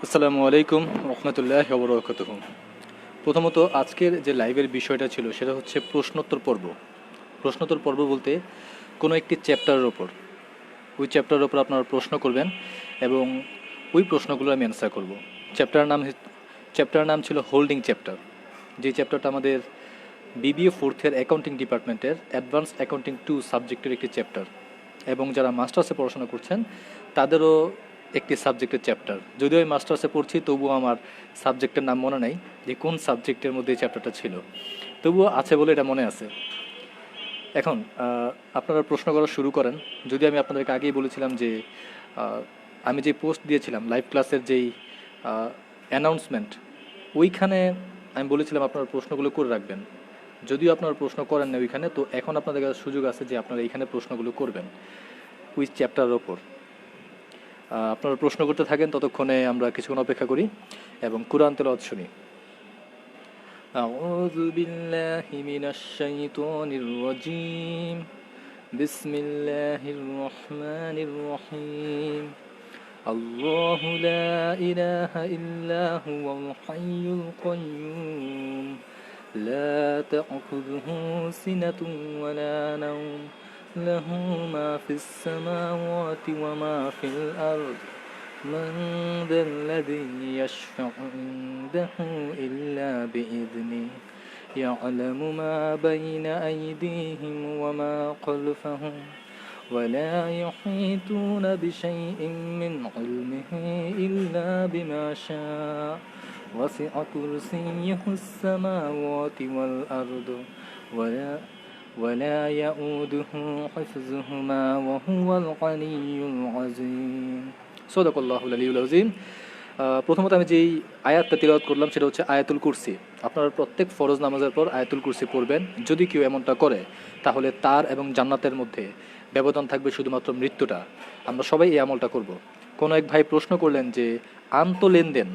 আসসালামু আলাইকুম রহমতুল্লাহি ওয়া বারাকাতুহু। প্রথমত আজকের যে লাইভের বিষয়টা ছিল সেটা হচ্ছে প্রশ্নোত্তর পর্ব। প্রশ্নোত্তর পর্ব বলতে কোনো একটি চ্যাপ্টারের ওপর, ওই চ্যাপ্টারের ওপর আপনারা প্রশ্ন করবেন এবং ওই প্রশ্নগুলো আমি অ্যান্সার করব। চ্যাপ্টারের নাম ছিল হোল্ডিং চ্যাপ্টার। যে চ্যাপ্টারটা আমাদের বিবিএ ফোর্থের অ্যাকাউন্টিং ডিপার্টমেন্টের অ্যাডভান্স অ্যাকাউন্টিং 2 সাবজেক্টের একটি চ্যাপ্টার, এবং যারা মাস্টার্সে পড়াশোনা করছেন তাদেরও একটি সাবজেক্টের চ্যাপ্টার। যদিও আমি মাস্টার্সে পড়ছি তবুও আমার সাবজেক্টের নাম মনে নাই যে কোন সাবজেক্টের মধ্যে এই চ্যাপ্টারটা ছিল, তবুও আছে বলে এটা মনে আছে। এখন আপনারা প্রশ্ন করা শুরু করেন। যদি আমি আপনাদেরকে আগেই বলেছিলাম যে আমি যে পোস্ট দিয়েছিলাম লাইভ ক্লাসের যেই অ্যানাউন্সমেন্ট, ওইখানে আমি বলেছিলাম আপনারা প্রশ্নগুলো করে রাখবেন। যদিও আপনারা প্রশ্ন করেন না ওইখানে, তো এখন আপনাদের কাছে সুযোগ আছে যে আপনারা এইখানে প্রশ্নগুলো করবেন ওই চ্যাপ্টারের ওপর। আপনারা প্রশ্ন করতে থাকেন, ততক্ষণে আমরা কিছুক্ষণ অপেক্ষা করি এবং কুরআন তেলাওয়াত শুনি। আউযু বিল্লাহি মিনাশ শাইতানির রাজীম। বিসমিল্লাহির রহমানির রহিম। আল্লাহু লা ইলাহা ইল্লা হুয়াল হাইয়ুল কাইয়্যুম লা তা'খুযুহু সিনাতুন ওয়া লা নাওম له ما في السماوات وما في الأرض من ذا الذي يشفع عنده إلا بإذنه يعلم ما بين أيديهم وما خلفهم ولا يحيطون بشيء من علمه إلا بما شاء وسع كرسيه السماوات والأرض ولا يؤوده حفظهما وهو العلي العظيم صدق الله العلي العظيم। প্রথমত আমি যেই আয়াতটা তিলাওয়াত করলাম সেটা হচ্ছে আয়াতুল কুরসি। আপনারা প্রত্যেক ফরজ নামাজের পর আয়াতুল কুরসি পড়বেন। যদি কেউ এমনটা করে তাহলে তার এবং জান্নাতের মধ্যে ব্যবধান থাকবে শুধুমাত্র মৃত্যুটা। আমরা সবাই এই আমলটা করব। কোনো এক ভাই প্রশ্ন করলেন যে আন্ত লেনদেন,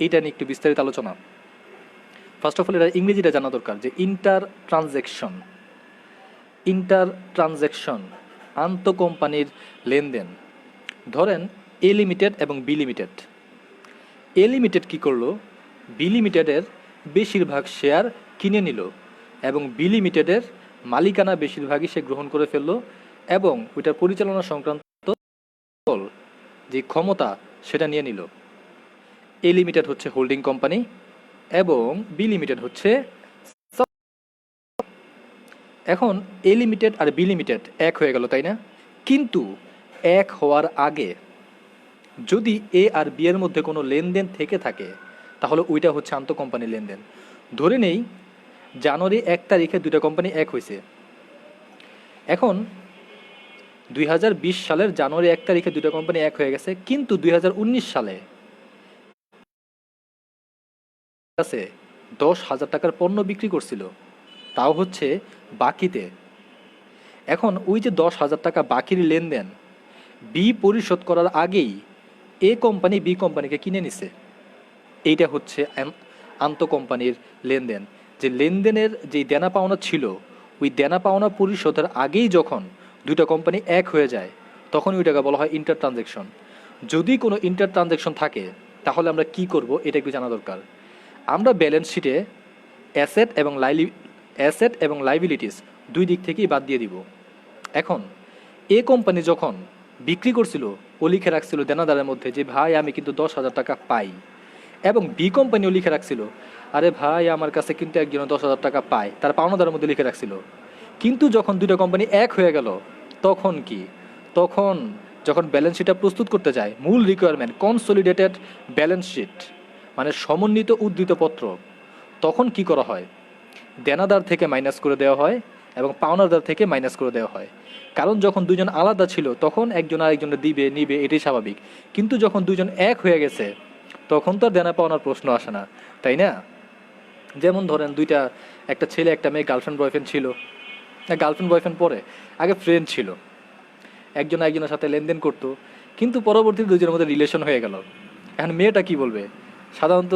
এইটা নিয়ে একটু বিস্তারিত আলোচনা। ফার্স্ট অফ অল এটা ইংরেজিটা জানা দরকার যে ইন্টার ট্রানজ্যাকশন, আন্ত কোম্পানির লেনদেন। ধরেন এ লিমিটেড এবং বি লিমিটেড। এ লিমিটেড কী করলো? বি লিমিটেডের বেশিরভাগ শেয়ার কিনে নিল এবং বি লিমিটেডের মালিকানা বেশিরভাগই সে গ্রহণ করে ফেললো এবং ওইটার পরিচালনা সংক্রান্ত যে ক্ষমতা সেটা নিয়ে নিল। এ লিমিটেড হচ্ছে হোল্ডিং কোম্পানি এবং বি লিমিটেড হচ্ছে। এখন এ লিমিটেড আর বি লিমিটেড এক হয়ে গেল, তাই না? কিন্তু এক হওয়ার আগে যদি এ আর বি এর মধ্যে কোনো লেনদেন থেকে থাকে তাহলে ওইটা হচ্ছে আন্ত কোম্পানি লেনদেন। ধরে নেই জানুয়ারি 1 তারিখে দুইটা কোম্পানি এক হয়েছে। এখন 2020 সালের জানুয়ারি 1 তারিখে দুইটা কোম্পানি এক হয়ে গেছে, কিন্তু 2019 সালে কাছে 10,000 টাকার পণ্য বিক্রি করছিল, তাও হচ্ছে বাকিতে। এখন ওই যে 10,000 টাকা বাকির লেনদেন বি পরিশোধ করার আগেই এ কোম্পানি বি কোম্পানিকে কিনে নিছে। এইটা হচ্ছে আন্ত কোম্পানির লেনদেন। যে লেনদেনের যে দেনা পাওনা ছিল ওই দেনা পাওনা পরিশোধের আগেই যখন দুইটা কোম্পানি এক হয়ে যায় তখন ওইটাকে বলা হয় ইন্টার ট্রানজ্যাকশন। যদি কোনো ইন্টার ট্রানজ্যাকশন থাকে তাহলে আমরা কি করব এটা একটু জানা দরকার। আমরা ব্যালেন্স শিটে অ্যাসেট এবং লাইবিলিটিস দুই দিক থেকেই বাদ দিয়ে দিব। এখন এ কোম্পানি যখন বিক্রি করছিল ও লিখে রাখছিল দেনাদারের মধ্যে যে ভাই আমি কিন্তু 10,000 টাকা পাই, এবং বি কোম্পানিও লিখে রাখছিল আরে ভাই আমার কাছে কিন্তু একজন 10,000 টাকা পায়, তার পাওনাদারের মধ্যে লিখে রাখছিল। কিন্তু যখন দুটো কোম্পানি এক হয়ে গেল তখন কি? তখন যখন ব্যালেন্স শিটটা প্রস্তুত করতে যায়, মূল রিকোয়ারমেন্ট কনসলিডেটেড ব্যালেন্স শিট মানে সমন্বিত উদ্ধৃতপত্র, তখন কি করা হয়? দেনাদার থেকে মাইনাস করে দেওয়া হয় এবং পাওনাদার থেকে মাইনাস করে দেওয়া হয়। কারণ যখন দুজন আলাদা ছিল তখন একজন আরেকজনের দিবে নিবে, এটাই স্বাভাবিক। কিন্তু যখন দুজন এক হয়ে গেছে তখন তো আর দেনা পাওনার প্রশ্ন আসে না, তাই না? যেমন ধরেন একটা ছেলে একটা মেয়ে গার্লফ্রেন্ড বয়ফ্রেন্ড ছিল, গার্লফ্রেন্ড বয়ফ্রেন্ড পরে আগে ফ্রেন্ড ছিল, একজন একজনের সাথে লেনদেন করতো, কিন্তু পরবর্তীতে দুজনের মধ্যে রিলেশন হয়ে গেল। এখন মেয়েটা কি বলবে? সাধারণত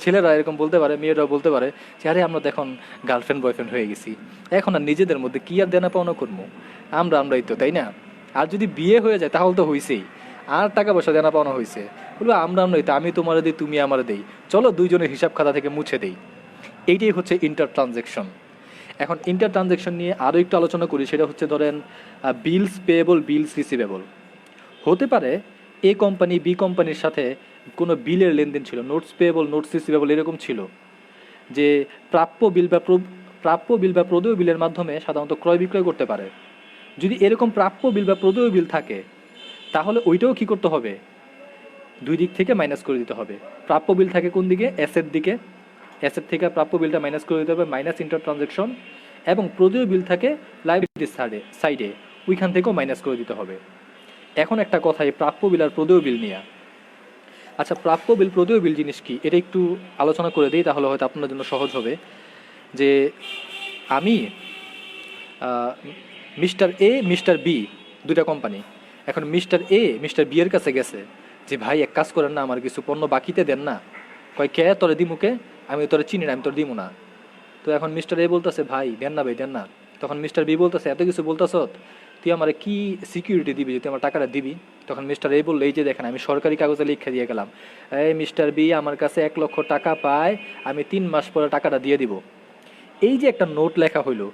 ছেলেরা এরকম বলতে পারে, মেয়েরাও বলতে পারে যে আরে আমরা এখন গার্লফ্রেন্ড বয়ফ্রেন্ড হয়ে গেছি, এখন আর নিজেদের মধ্যে কি আর দেনা পাওনা করবো, আমরাই তো, তাই না? আর যদি বিয়ে হয়ে যায় তাহলে তো হয়েছেই, আর টাকা পয়সা দেনা পাওনা হয়েছে, বলবো আমরা নই তো, আমি তোমার দিই তুমি আমার দেই, চলো দুইজনের হিসাব খাতা থেকে মুছে দেই। এইটাই হচ্ছে ইন্টার ট্রানজ্যাকশন। এখন ইন্টার ট্রানজ্যাকশন নিয়ে আরও একটু আলোচনা করি, সেটা হচ্ছে ধরেন বিলস পেয়েবল বিলস রিসিভেবল। হতে পারে এ কোম্পানি বি কোম্পানির সাথে কোনো বিলের লেনদেন ছিল, নোটস পেয়েবল নোটস রিসিভেবল এরকম ছিল, যে প্রাপ্য বিল বা প্রদেয় বিলের মাধ্যমে সাধারণত ক্রয় বিক্রয় করতে পারে। যদি এরকম প্রাপ্য বিল বা প্রদেয় বিল থাকে, তাহলে ওইটাও কী করতে হবে, দুই দিক থেকে মাইনাস করে দিতে হবে। প্রাপ্য বিল থাকে কোন দিকে, অ্যাসেট দিকে, অ্যাসেট থেকে প্রাপ্য বিলটা মাইনাস করে দিতে হবে, মাইনাস ইন্টার ট্রানজ্যাকশন। এবং প্রদেয় বিল থাকে লাইবিলিটির সাইডে, ওইখান থেকেও মাইনাস করে দিতে হবে। এখন একটা কথা এই প্রাপ্য বিল আর প্রদেয় বিল নিয়ে। আচ্ছা, প্রাপ্য বিল প্রদেয় বিল জিনিস কি, এটা একটু আলোচনা করে দিই, তাহলে হয়তো আপনার জন্য সহজ হবে। যে আমি মিস্টার এ মিস্টার বি দুইটা কোম্পানি, এখন মিস্টার এ মিস্টার বি এর কাছে গেছে যে ভাই এক কাজ করেন না, আমার কিছু পণ্য বাকিতে দেন না। কয় কে তোরে দিমুকে, আমি তোরে চিনি না, আমি তোর দিমু না। তো এখন মিস্টার এ বলতেছে ভাই দেন না ভাই দেন না। তখন মিস্টার বি বলতেছে এত কিছু বলতেছ, তুই আমার কি সিকিউরিটি দিবি যে তুই আমার টাকাটা দিবি? তখন মিস্টার এ বললো এই যে দেখেন আমি সরকারি কাগজে লিখে দিয়ে গেলাম, এই মিস্টার বি আমার কাছে 1,00,000 টাকা পায়, আমি 3 মাস পরে টাকাটা দিয়ে দিব। এই যে একটা নোট লেখা হইলো,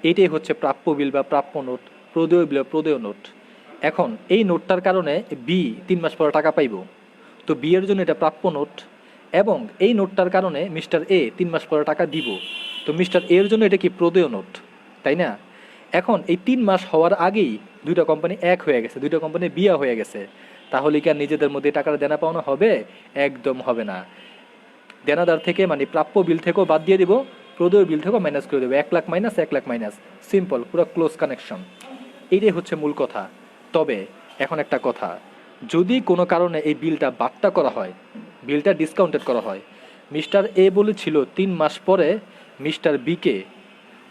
এটাই হচ্ছে প্রাপ্য বিল বা প্রাপ্য নোট, প্রদেয় বিল প্রদেয় নোট। এখন এই নোটটার কারণে বি 3 মাস পরে টাকা পাইব, তো বি এর জন্য এটা প্রাপ্য নোট। এবং এই নোটটার কারণে মিস্টার এ 3 মাস পরে টাকা দিব, তো মিস্টার এর জন্য এটা কি প্রদেয় নোট, তাই না? এখন এই 3 মাস হওয়ার আগেই দুইটা কোম্পানি এক হয়ে গেছে, দুইটা কোম্পানি বিয়া হয়ে গেছে, তাহলে কি আর নিজেদের মধ্যে টাকাটা দেনা পাওনা হবে? একদম হবে না। দেনাদার থেকে মানে প্রাপ্য বিল থেকেও বাদ দিয়ে দিব, প্রদেয় বিল থেকেও মাইনাস করে দেবো, 1,00,000 মাইনাস 1,00,000 মাইনাস, সিম্পল, পুরো ক্লোজ কানেকশন। এইটাই হচ্ছে মূল কথা। তবে এখন একটা কথা, যদি কোনো কারণে এই বিলটা বাট্টা করা হয়, বিলটা ডিসকাউন্টেড করা হয়, মিস্টার এ বলেছিল 3 মাস পরে মিস্টার বিকে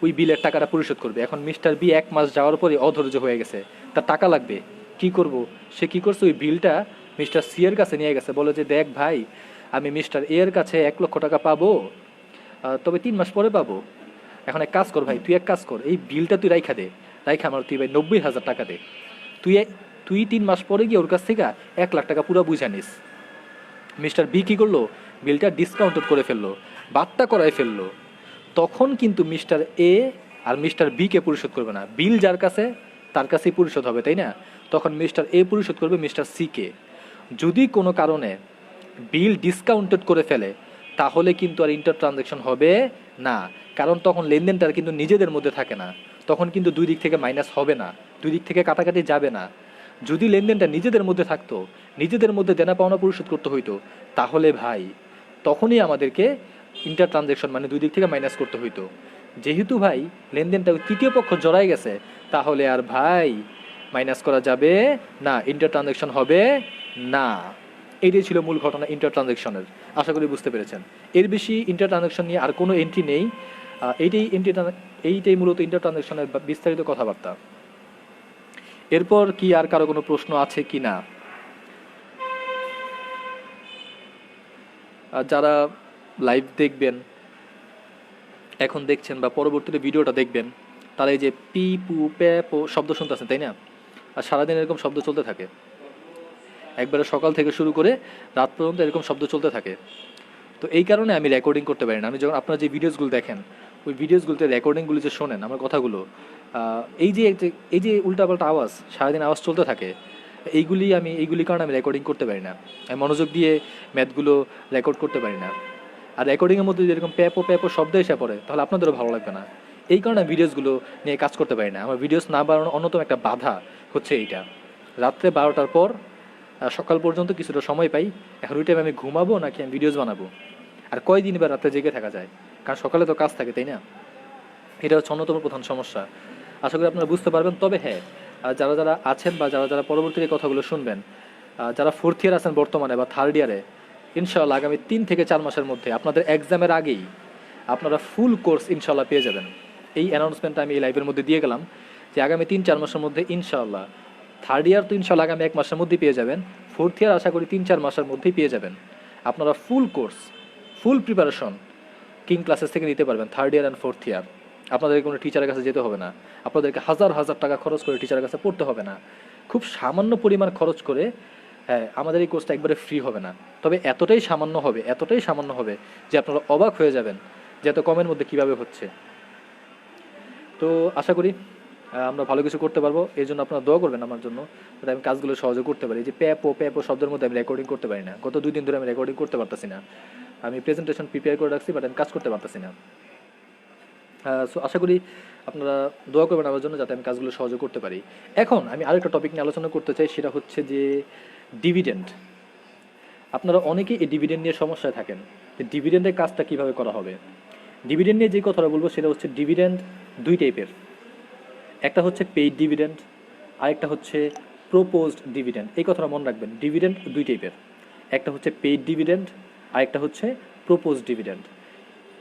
ওই বিলের টাকাটা পরিশোধ করবে। এখন মিস্টার বি 1 মাস যাওয়ার পরে অধৈর্য হয়ে গেছে, তার টাকা লাগবে, কি করব? সে কি করছে, ওই বিলটা মিস্টার সি এর কাছে নিয়ে গেছে, বলে যে দেখ ভাই আমি মিস্টার এ এর কাছে 1,00,000 টাকা পাবো, তবে 3 মাস পরে পাবো। এখন এক কাজ কর ভাই, তুই এক কাজ কর, এই বিলটা তুই রাইখা দে, রাইখা আমার তুই ভাই 90,000 টাকা দে। তুই তুই 3 মাস পরে গিয়ে ওর কাছ থেকে 1,00,000 টাকা পুরো বুঝা নিস। মিস্টার বি কী করলো, বিলটা ডিসকাউন্টেড করে ফেললো, বাট্টা করায় ফেললো। তখন কিন্তু মিস্টার এ আর মিস্টার বিকে পরিশোধ করবে না, বিল যার কাছে তার কাছেই পরিশোধ হবে, তাই না? তখন মিস্টার এ পরিশোধ করবে মিস্টার সিকে। যদি কোনো কারণে বিল ডিসকাউন্টেড করে ফেলে, তাহলে কিন্তু আর ইন্টার ট্রানজ্যাকশন হবে না, কারণ তখন লেনদেনটা কিন্তু নিজেদের মধ্যে থাকে না, তখন কিন্তু দুই দিক থেকে মাইনাস হবে না, দুই দিক থেকে কাটাকাটি যাবে না। যদি লেনদেনটা নিজেদের মধ্যে থাকতো, নিজেদের মধ্যে দেনা পাওনা পরিশোধ করতে হইতো, তাহলে ভাই তখনই আমাদেরকে ইন্টার ট্রানজ্যাকশন মানে দুই দিক থেকে মাইনাস করতে হইতো। যেহেতু ভাই লেনদেনটা তৃতীয় পক্ষ জড়াই গেছে, তাহলে আর ভাই মাইনাস করা যাবে না, ইন্টার ট্রানজ্যাকশন হবে না। এইটাই ছিল মূল ঘটনা ইন্টার ট্রানজ্যাকশনের। আশা করি বুঝতে পেরেছেন। এর বেশি ইন্টার ট্রানজ্যাকশন নিয়ে আর কোনো এন্ট্রি নেই। এইটাই মূলত ইন্টার ট্রানজ্যাকশনের বিস্তারিত কথাবার্তা। এরপর কি আর কারো কোনো প্রশ্ন আছে কি না? যারা লাইভ দেখবেন, এখন দেখছেন বা পরবর্তীতে ভিডিওটা দেখবেন, তারা এই যে পি পু পে পো শব্দ শুনতেছেন, তাই না? আর সারাদিন এরকম শব্দ চলতে থাকে, একবারে সকাল থেকে শুরু করে রাত পর্যন্ত এরকম শব্দ চলতে থাকে। তো এই কারণে আমি রেকর্ডিং করতে পারি না। আমি যখন আপনারা যে ভিডিওসগুলো দেখেন, ওই ভিডিওসগুলোতে রেকর্ডিংগুলো যে শোনেন আমার কথাগুলো, এই যে উল্টাপাল্টা আওয়াজ, সারাদিন আওয়াজ চলতে থাকে, এইগুলি কারণে আমি রেকর্ডিং করতে পারি না। আমি মনোযোগ দিয়ে ম্যাথগুলো রেকর্ড করতে পারি না। আর রেকর্ডিংয়ের মধ্যে যদি এরকম প্যাপো প্যাপো শব্দ এসে পড়ে, তাহলে আপনাদেরও ভালো লাগবে না। এই কারণে আমি ভিডিওসগুলো নিয়ে কাজ করতে পারি না। আমার ভিডিওস না বাড়ানোর অন্যতম একটা বাধা হচ্ছে এইটা। রাত্রে 12টার পর সকাল পর্যন্ত কিছুটা সময় পাই, এখন ওই টাইমে আমি ঘুমাবো নাকি আমি ভিডিওস বানাবো? আর কয়দিন বা রাতে জেগে থাকা যায়, কারণ সকালে তো কাজ থাকে, তাই না? এটা হচ্ছে অন্যতম প্রধান সমস্যা। আশা করি আপনারা বুঝতে পারবেন। তবে হ্যাঁ, যারা যারা আছেন বা যারা যারা পরবর্তীতে কথাগুলো শুনবেন, যারা 4th ইয়ার আছেন বর্তমানে বা 3rd ইয়ারে, ইনশাআল্লাহ আগামী 3 থেকে 4 মাসের মধ্যে আপনাদের এক্সামের আগেই আপনারা ফুল কোর্স ইনশাআল্লাহ পেয়ে যাবেন। এই অ্যানাউন্সমেন্টটা আমি এই লাইভের মধ্যে দিয়ে গেলাম যে আগামী 3-4 মাসের মধ্যে ইনশাআল্লাহ, 3rd ইয়ার তো ইনশাআল্লাহ আগামী 1 মাসের মধ্যেই পেয়ে যাবেন, 4th ইয়ার আশা করি 3-4 মাসের মধ্যেই পেয়ে যাবেন। আপনারা ফুল কোর্স, ফুল প্রিপারেশন কিং ক্লাসেস থেকে নিতে পারবেন 3rd ইয়ার অ্যান্ড 4th ইয়ার। আপনাদের কোনো টিচারের কাছে যেতে হবে না, আপনাদেরকে হাজার হাজার টাকা খরচ করে টিচারের কাছে পড়তে হবে না। খুব সামান্য পরিমাণ খরচ করে হ্যাঁ, আমাদের এই কোর্সটা একবারে ফ্রি হবে না, তবে এতটাই সামান্য হবে, এতটাই সামান্য হবে যে আপনারা অবাক হয়ে যাবেন যে এত কমের মধ্যে কিভাবে হচ্ছে। তো আশা করি আমরা ভালো কিছু করতে পারবো। এই জন্য আপনারা দোয়া করবেন আমার জন্য, যাতে আমি কাজগুলো সহজে করতে পারি। এই যে প্যাপো শব্দের মধ্যে আমি রেকর্ডিং করতে পারি না, গত 2 দিন ধরে আমি রেকর্ডিং করতে পারতেছি না। আমি প্রেজেন্টেশন প্রিপেয়ার করে রাখছি, বাট আমি কাজ করতে পারতেছি না। সো আশা করি আপনারা দোয়া করবেন আমার জন্য, যাতে আমি কাজগুলো সহজে করতে পারি। এখন আমি আরেকটা টপিক নিয়ে আলোচনা করতে চাই, সেটা হচ্ছে যে ডিভিডেন্ড। আপনারা অনেকেই এই ডিভিডেন্ড নিয়ে সমস্যায় থাকেন যে ডিভিডেন্ডের কাজটা কিভাবে করা হবে। ডিভিডেন্ড নিয়ে যে কথাটা বলবো সেটা হচ্ছে ডিভিডেন্ড দুই টাইপের, একটা হচ্ছে পেইড ডিভিডেন্ড, আরেকটা হচ্ছে প্রপোজড ডিভিডেন্ড। এই কথাটা মনে রাখবেন, ডিভিডেন্ড দুই টাইপের, একটা হচ্ছে পেইড ডিভিডেন্ড, আরেকটা হচ্ছে প্রপোজড ডিভিডেন্ড।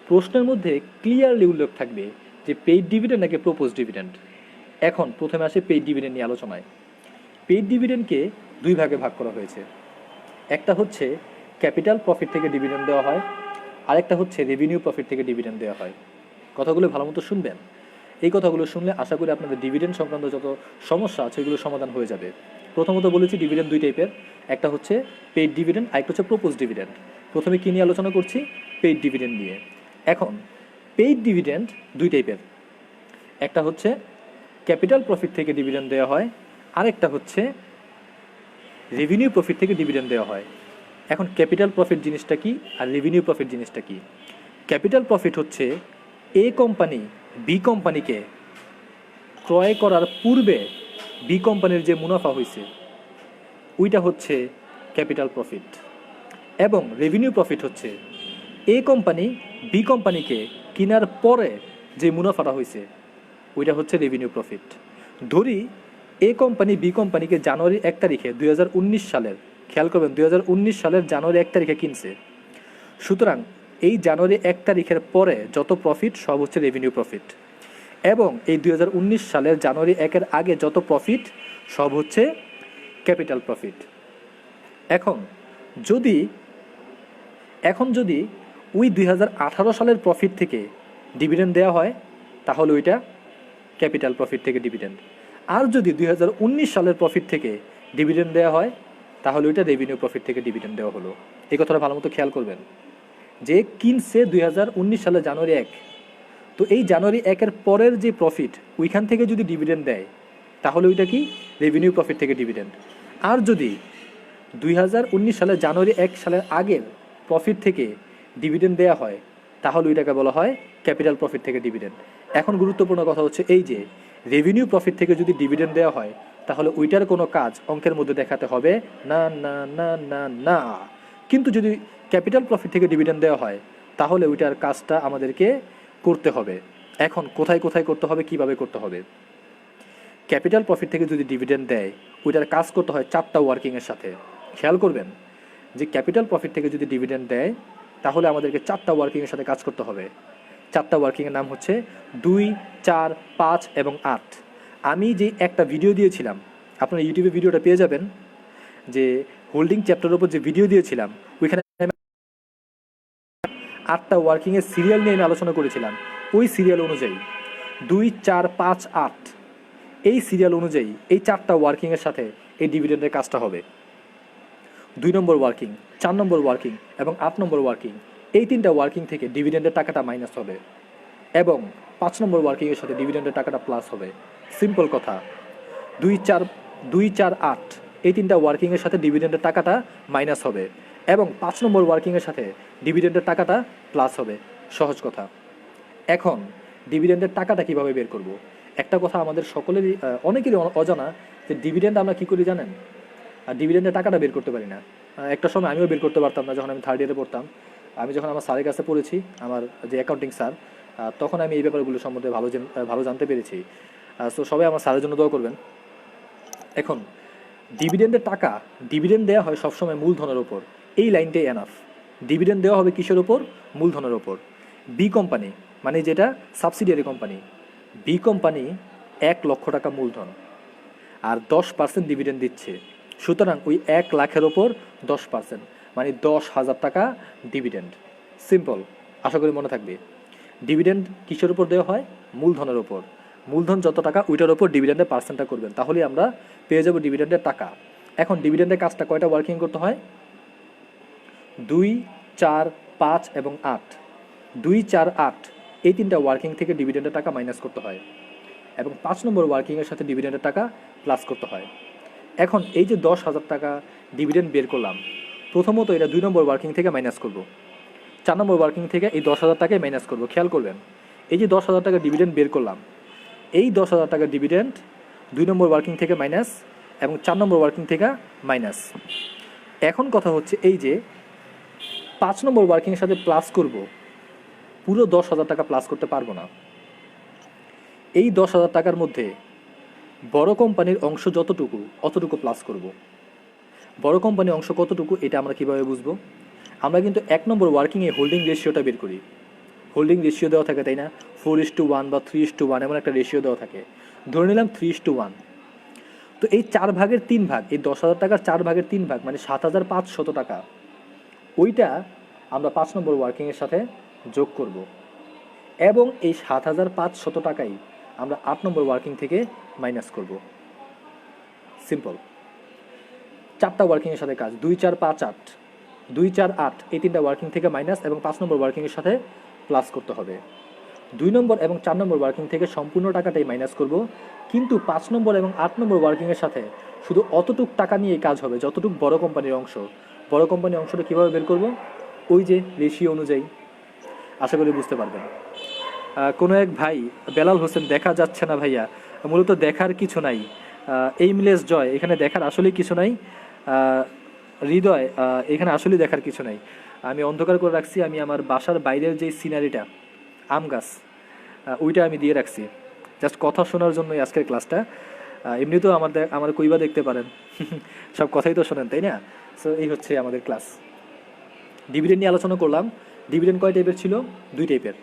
প্রশ্নের মধ্যে ক্লিয়ারলি উল্লেখ থাকবে যে পেইড ডিভিডেন্ড নাকি প্রপোজড ডিভিডেন্ড। এখন প্রথমে আসে পেইড ডিভিডেন্ড নিয়ে আলোচনায়। পেইড ডিভিডেন্ডকে দুই ভাগে ভাগ করা হয়েছে, একটা হচ্ছে ক্যাপিটাল প্রফিট থেকে ডিভিডেন্ড দেওয়া হয়, আরেকটা হচ্ছে রেভিনিউ প্রফিট থেকে ডিভিডেন্ড দেওয়া হয়। কথাগুলো ভালো মতো শুনবেন, এই কথাগুলো শুনলে আশা করি আপনাদের ডিভিডেন্ড সংক্রান্ত যত সমস্যা আছে এগুলো সমাধান হয়ে যাবে। প্রথমত বলেছি ডিভিডেন্ড দুই টাইপের, একটা হচ্ছে পেইড ডিভিডেন্ড, আরেকটা হচ্ছে প্রপোজ ডিভিডেন্ড। প্রথমে কী নিয়ে আলোচনা করছি? পেইড ডিভিডেন্ড নিয়ে। এখন পেইড ডিভিডেন্ড দুই টাইপের, একটা হচ্ছে ক্যাপিটাল প্রফিট থেকে ডিভিডেন্ড দেওয়া হয়, আরেকটা হচ্ছে রেভিনিউ প্রফিট থেকে ডিভিডেন্ড দেওয়া হয়। এখন ক্যাপিটাল প্রফিট জিনিসটা কি আর রেভিনিউ প্রফিট জিনিসটা কি? ক্যাপিটাল প্রফিট হচ্ছে এ কোম্পানি বি কোম্পানিকে ক্রয় করার পূর্বে বি কোম্পানির যে মুনাফা হয়েছে ওইটা হচ্ছে ক্যাপিটাল প্রফিট। এবং রেভিনিউ প্রফিট হচ্ছে এ কোম্পানি বি কোম্পানিকে কেনার পরে যে মুনাফাটা হয়েছে ওইটা হচ্ছে রেভিনিউ প্রফিট। ধরি এ কোম্পানি বি কোম্পানিকে জানুয়ারি 1 তারিখে 2019 সালের, খেয়াল করবেন 2019 সালের জানুয়ারি 1 তারিখে কিনছে। সুতরাং এই জানুয়ারি 1 তারিখের পরে যত প্রফিট সব হচ্ছে রেভিনিউ প্রফিট, এবং এই 2019 সালের জানুয়ারি 1-এর আগে যত প্রফিট সব হচ্ছে ক্যাপিটাল প্রফিট। এখন যদি ওই 2018 সালের প্রফিট থেকে ডিভিডেন্ড দেওয়া হয় তাহলে ওইটা ক্যাপিটাল প্রফিট থেকে ডিভিডেন্ড, আর যদি 2019 সালের প্রফিট থেকে ডিভিডেন্ড দেওয়া হয় তাহলে ওইটা রেভিনিউ প্রফিট থেকে ডিভিডেন্ড দেওয়া হলো। এই কথাটা ভালো মতো খেয়াল করবেন যে কিনছে 2019 সালের জানুয়ারি 1, তো এই জানুয়ারি 1-এর পরের যে প্রফিট ওইখান থেকে যদি ডিভিডেন্ড দেয় তাহলে ওইটা কি রেভিনিউ প্রফিট থেকে ডিভিডেন্ড। আর যদি 2019 সালের জানুয়ারি 1 সালের আগের প্রফিট থেকে ডিভিডেন্ড দেওয়া হয় তাহলে ওইটাকে বলা হয় ক্যাপিটাল প্রফিট থেকে ডিভিডেন্ড। এখন গুরুত্বপূর্ণ কথা হচ্ছে এই যে রেভিনিউ প্রফিট থেকে যদি ডিভিডেন্ড দেওয়া হয় তাহলে ওইটার কোনো কাজ অঙ্কের মধ্যে দেখাতে হবে না না না না না, কিন্তু যদি ক্যাপিটাল প্রফিট থেকে ডিভিডেন্ড দেওয়া হয় তাহলে ওইটার কাজটা আমাদেরকে করতে হবে। এখন কোথায় কোথায় করতে হবে, কিভাবে করতে হবে? ক্যাপিটাল প্রফিট থেকে যদি ডিভিডেন্ড দেয় ওইটার কাজ করতে হয় 4টা ওয়ার্কিংয়ের সাথে। খেয়াল করবেন যে ক্যাপিটাল প্রফিট থেকে যদি ডিভিডেন্ড দেয় তাহলে আমাদেরকে 4টা ওয়ার্কিংয়ের সাথে কাজ করতে হবে। 4টা ওয়ার্কিংয়ের নাম হচ্ছে 2, 4, 5 এবং 8। আমি যে একটা ভিডিও দিয়েছিলাম, আপনারা ইউটিউবে ভিডিওটা পেয়ে যাবেন, যে হোল্ডিং চ্যাপ্টারের উপর যে ভিডিও দিয়েছিলাম ওইখানে 8টা ওয়ার্কিংয়ের সিরিয়াল নিয়ে আমি আলোচনা করেছিলাম। ওই সিরিয়াল অনুযায়ী 2, 4, 5, 8 এই সিরিয়াল অনুযায়ী এই 4টা ওয়ার্কিংয়ের সাথে এই ডিভিডেন্ডের কাজটা হবে। 2 নম্বর ওয়ার্কিং, 4 নম্বর ওয়ার্কিং এবং 8 নম্বর ওয়ার্কিং, এই 3টা ওয়ার্কিং থেকে ডিভিডেন্ডের টাকাটা মাইনাস হবে এবং 5 নম্বর ওয়ার্কিংয়ের সাথে ডিভিডেন্ডের টাকাটা প্লাস হবে। সিম্পল কথা, 2, 4, 8 এই 3টা ওয়ার্কিংয়ের সাথে ডিভিডেন্ডের টাকাটা মাইনাস হবে এবং 5 নম্বর ওয়ার্কিংয়ের সাথে ডিভিডেন্ডের টাকাটা প্লাস হবে। সহজ কথা। এখন ডিভিডেন্ডের টাকাটা কিভাবে বের করব? একটা কথা আমাদের সকলেরই অনেকেরই অজানা যে ডিভিডেন্ড আমরা কী করি জানেন? আর ডিভিডেন্ডের টাকাটা বের করতে পারি না। একটা সময় আমিও বের করতে পারতাম না, যখন আমি 3rd ইয়ারে পড়তাম। আমি যখন আমার স্যারের কাছে পড়েছি, আমার যে অ্যাকাউন্টিং স্যার, তখন আমি এই ব্যাপারগুলো সম্বন্ধে ভালো জানতে পেরেছি। সো সবাই আমার স্যারের জন্য দোয়া করবেন। এখন ডিভিডেন্ডের টাকা, ডিভিডেন্ড দেওয়া হয় সবসময় মূলধনের ওপর, এই লাইনটাই এনাফ। ডিভিডেন্ড দেওয়া হবে কিসের ওপর? মূলধনের ওপর। বি কোম্পানি মানে যেটা সাবসিডিয়ারি কোম্পানি, বি কোম্পানি 1 লক্ষ টাকা মূলধন আর 10% ডিভিডেন্ড দিচ্ছে। সুতরাং ওই 1 লাখের ওপর 10% মানে 10,000 টাকা ডিভিডেন্ড। সিম্পল, আশা করি মনে থাকবে। ডিভিডেন্ড কিসের উপর দেওয়া হয়? মূলধনের ওপর। মূলধন যত টাকা ওইটার ওপর ডিভিডেন্ডের পার্সেন্টটা করবেন, তাহলেই আমরা পেয়ে যাব ডিভিডেন্ডের টাকা। এখন ডিভিডেন্ডের কাজটা কয়টা ওয়ার্কিং করতে হয়? 2, 4, 5 এবং 8। 2, 4, 8 এই তিনটা ওয়ার্কিং থেকে ডিভিডেন্ডের টাকা মাইনাস করতে হয় এবং 5 নম্বর ওয়ার্কিংয়ের সাথে ডিভিডেন্ডের টাকা প্লাস করতে হয়। এখন এই যে 10,000 টাকা ডিভিডেন্ড বের করলাম, প্রথমত এটা 2 নম্বর ওয়ার্কিং থেকে মাইনাস করব, 4 নম্বর ওয়ার্কিং থেকে এই 10,000 টাকায় মাইনাস করব। খেয়াল করবেন, এই যে 10,000 টাকা ডিভিডেন্ড বের করলাম, এই 10,000 টাকা ডিভিডেন্ড 2 নম্বর ওয়ার্কিং থেকে মাইনাস এবং 4 নম্বর ওয়ার্কিং থেকে মাইনাস। এখন কথা হচ্ছে এই যে 5 নম্বর ওয়ার্কিংয়ের সাথে প্লাস করব, পুরো 10,000 টাকা প্লাস করতে পারবো না। এই 10,000 টাকার মধ্যে বড় কোম্পানির অংশ যতটুকু অতটুকু প্লাস করব। বড় কোম্পানির অংশ কতটুকু এটা আমরা কীভাবে বুঝবো? আমরা কিন্তু 1 নম্বর ওয়ার্কিংয়ে হোল্ডিং রেশিওটা বের করি। হোল্ডিং রেশিও দেওয়া থাকে, তাই না? 4:1 বা 3:1 এমন একটা রেশিও দেওয়া থাকে। ধরে নিলাম 3:1। তো এই 4 ভাগের 3 ভাগ, এই 10,000 টাকার 4 ভাগের 3 ভাগ মানে 7,500 টাকা, ওইটা আমরা 5 নম্বর ওয়ার্কিংয়ের সাথে যোগ করব এবং এই 7,500 টাকাই আমরা 8 নম্বর ওয়ার্কিং থেকে মাইনাস করব। সিম্পল। 4টা ওয়ার্কিংয়ের সাথে কাজ, 2, 4, 5, 8, 2, 4, 8 এই 3টা ওয়ার্কিং থেকে মাইনাস এবং 5 নম্বর ওয়ার্কিংয়ের সাথে প্লাস করতে হবে। 2 নম্বর এবং 4 নম্বর ওয়ার্কিং থেকে সম্পূর্ণ টাকাটাই মাইনাস করব, কিন্তু 5 নম্বর এবং 8 নম্বর ওয়ার্কিংয়ের সাথে শুধু অতটুক টাকা নিয়ে কাজ হবে যতটুক বড় কোম্পানির অংশ। বড় কোম্পানির অংশটা কীভাবে বের করব? ওই যে রেশিও অনুযায়ী। আশা করি বুঝতে পারবেন। কোনো এক ভাই বেলাল হোসেন, দেখা যাচ্ছে না ভাইয়া। মূলত দেখার কিছু নাই, এইমলেস জয়, এখানে দেখার আসলেই কিছু নাই। হৃদয়, এখানে আসলেই দেখার কিছু নাই। আমি অন্ধকার করে রাখছি। আমি আমার বাসার বাইরের যে সিনারিটা, আম গাছ, ওইটা আমি দিয়ে রাখছি জাস্ট কথা শোনার জন্যই আজকের ক্লাসটা। এমনিতেও আমার কইবা দেখতে পারেন সব কথাই তো শোনেন, তাই না? সো এই হচ্ছে আমাদের ক্লাস। ডিভিডেন্ড নিয়ে আলোচনা করলাম। ডিভিডেন্ড কয় টাইপের ছিল? 2 টাইপের।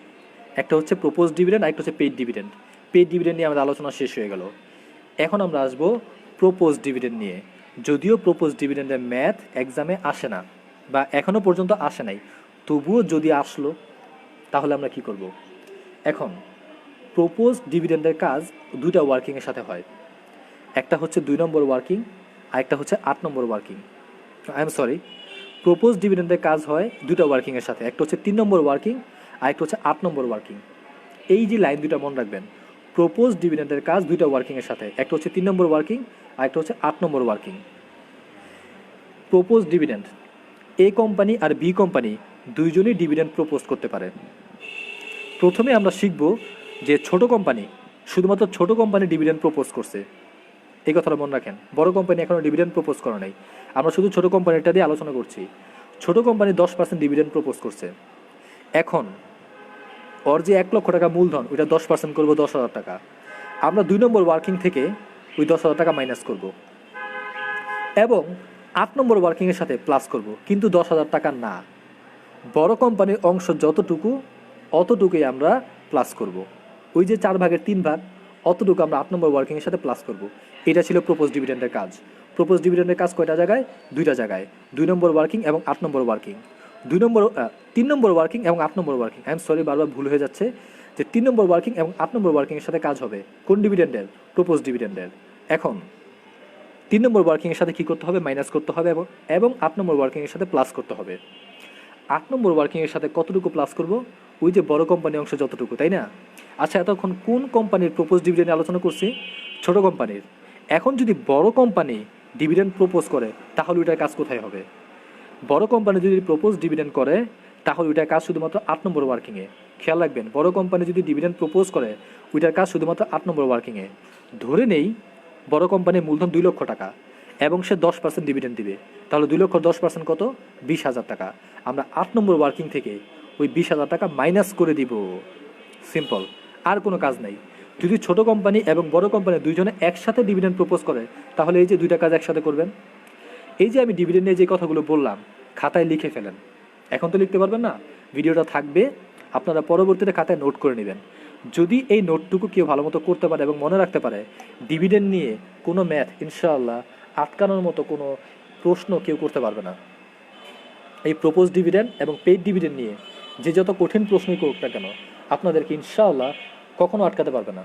একটা হচ্ছে প্রপোজ ডিভিডেন্ড, আর একটা হচ্ছে পেইড ডিভিডেন্ড। পেইড ডিভিডেন্ড নিয়ে আমাদের আলোচনা শেষ হয়ে গেল। এখন আমরা আসবো প্রপোজ ডিভিডেন্ড নিয়ে। যদিও প্রপোজ ডিভিডেন্ডের ম্যাথ এক্সামে আসে না বা এখনও পর্যন্ত আসে নাই, তবুও যদি আসলো তাহলে আমরা কি করব? এখন প্রপোজ ডিভিডেন্ডের কাজ 2টা ওয়ার্কিংয়ের সাথে হয়। একটা হচ্ছে 2 নম্বর ওয়ার্কিং, আর একটা হচ্ছে 8 নম্বর ওয়ার্কিং। প্রপোজ ডিভিডেন্ডের কাজ হয় 2টা ওয়ার্কিংয়ের সাথে। একটা হচ্ছে 3 নম্বর ওয়ার্কিং, আর একটা হচ্ছে 8 নম্বর ওয়ার্কিং। এই যে লাইন 2টা মনে রাখবেন, প্রপোজ ডিভিডেন্ডের কাজ 2টা ওয়ার্কিংয়ের সাথে। একটা হচ্ছে 3 নম্বর ওয়ার্কিং, আর একটা হচ্ছে 8 নম্বর working. Propose dividend, a company R B company দুইজনই ডিভিডেন্ড প্রপোজ করতে পারে। প্রথমে আমরা শিখব যে ছোট কোম্পানি, শুধুমাত্র ছোট কোম্পানি ডিভিডেন্ড প্রপোজ করছে, এই কথাটা মনে রাখেন। বড় কোম্পানি এখনও ডিভিডেন্ড প্রপোজ করা নাই। আমরা শুধু ছোট কোম্পানিটা দিয়ে আলোচনা করছি। ছোট কোম্পানি 10% ডিভিডেন্ড প্রপোজ করছে। এখন ওর যে 1 লক্ষ টাকা মূলধন, ওইটা 10% করবো 10,000 টাকা। আমরা 2 নম্বর ওয়ার্কিং থেকে ওই 10,000 টাকা মাইনাস করব এবং 8 নম্বর ওয়ার্কিংয়ের সাথে প্লাস করব, কিন্তু 10,000 টাকা না। বড় কোম্পানির অংশ যতটুকু অতটুকুই আমরা প্লাস করব। ওই যে 4 ভাগের 3 ভাগ, অতটুকু আমরা 8 নম্বর ওয়ার্কিংয়ের সাথে প্লাস করব। এটা ছিল প্রপোজ ডিভিডেন্ডের কাজ। প্রপোজ ডিভিডেন্ডের কাজ কয়টা জায়গায়? 2টা জায়গায়, 2 নম্বর ওয়ার্কিং এবং 8 নম্বর ওয়ার্কিং। 3 নম্বর ওয়ার্কিং এবং 8 নম্বর ওয়ার্কিং। বারবার ভুল হয়ে যাচ্ছে যে 3 নম্বর ওয়ার্কিং এবং 8 নম্বর ওয়ার্কিংয়ের সাথে কাজ হবে কোন ডিভিডেন্ডের? প্রপোজ ডিভিডেন্ডের। এখন 3 নম্বর ওয়ার্কিংয়ের সাথে কী করতে হবে? মাইনাস করতে হবে এবং 8 নম্বর ওয়ার্কিংয়ের সাথে প্লাস করতে হবে। 8 নম্বর ওয়ার্কিংয়ের সাথে কতটুকু প্লাস করব? ওই যে বড় কোম্পানির অংশ যতটুকু, তাই না? আচ্ছা, এতক্ষণ কোন কোম্পানির প্রপোজ ডিভিডেন্ড আলোচনা করছি? ছোট কোম্পানির। এখন যদি বড় কোম্পানি ডিভিডেন্ড প্রপোজ করে তাহলে ওইটার কাজ কোথায় হবে? বড় কোম্পানি যদি প্রপোজ ডিভিডেন্ড করে তাহলে ওইটার কাজ শুধুমাত্র 8 নম্বর ওয়ার্কিংয়ে। খেয়াল রাখবেন, বড় কোম্পানি যদি ডিভিডেন্ড প্রপোজ করে ওইটার কাজ শুধুমাত্র 8 নম্বর ওয়ার্কিংয়ে। ধরে নেই বড় কোম্পানির মূলধন 2 লক্ষ টাকা এবং সে 10% ডিভিডেন্ড দিবে, তাহলে 2 লক্ষ 10% কত? 20,000 টাকা। আমরা 8 নম্বর ওয়ার্কিং থেকে ওই 20,000 টাকা মাইনাস করে দিব। সিম্পল, আর কোনো কাজ নাই। যদি ছোট কোম্পানি এবং বড় কোম্পানি দুইজনে একসাথে ডিভিডেন্ড প্রপোজ করে তাহলে এই যে 2টা কাজ একসাথে করবেন। এই যে আমি ডিভিডেন্ড নিয়ে যে কথাগুলো বললাম খাতায় লিখে ফেলেন। এখন তো লিখতে পারবেন না, ভিডিওটা থাকবে, আপনারা পরবর্তীতে খাতায় নোট করে নেবেন। যদি এই নোটটুকু কেউ ভালো মতো করতে পারে এবং মনে রাখতে পারে, ডিভিডেন্ড নিয়ে কোনো ম্যাথ ইনশাআল্লাহ আটকানোর মতো কোনো প্রশ্ন কেউ করতে পারবে না। এই প্রপোজ ডিভিডেন্ড এবং পেইড ডিভিডেন্ড নিয়ে যে যত কঠিন প্রশ্নই করুক না কেন, আপনাদেরকে ইনশাআল্লাহ কখনো আটকাতে পারবে না।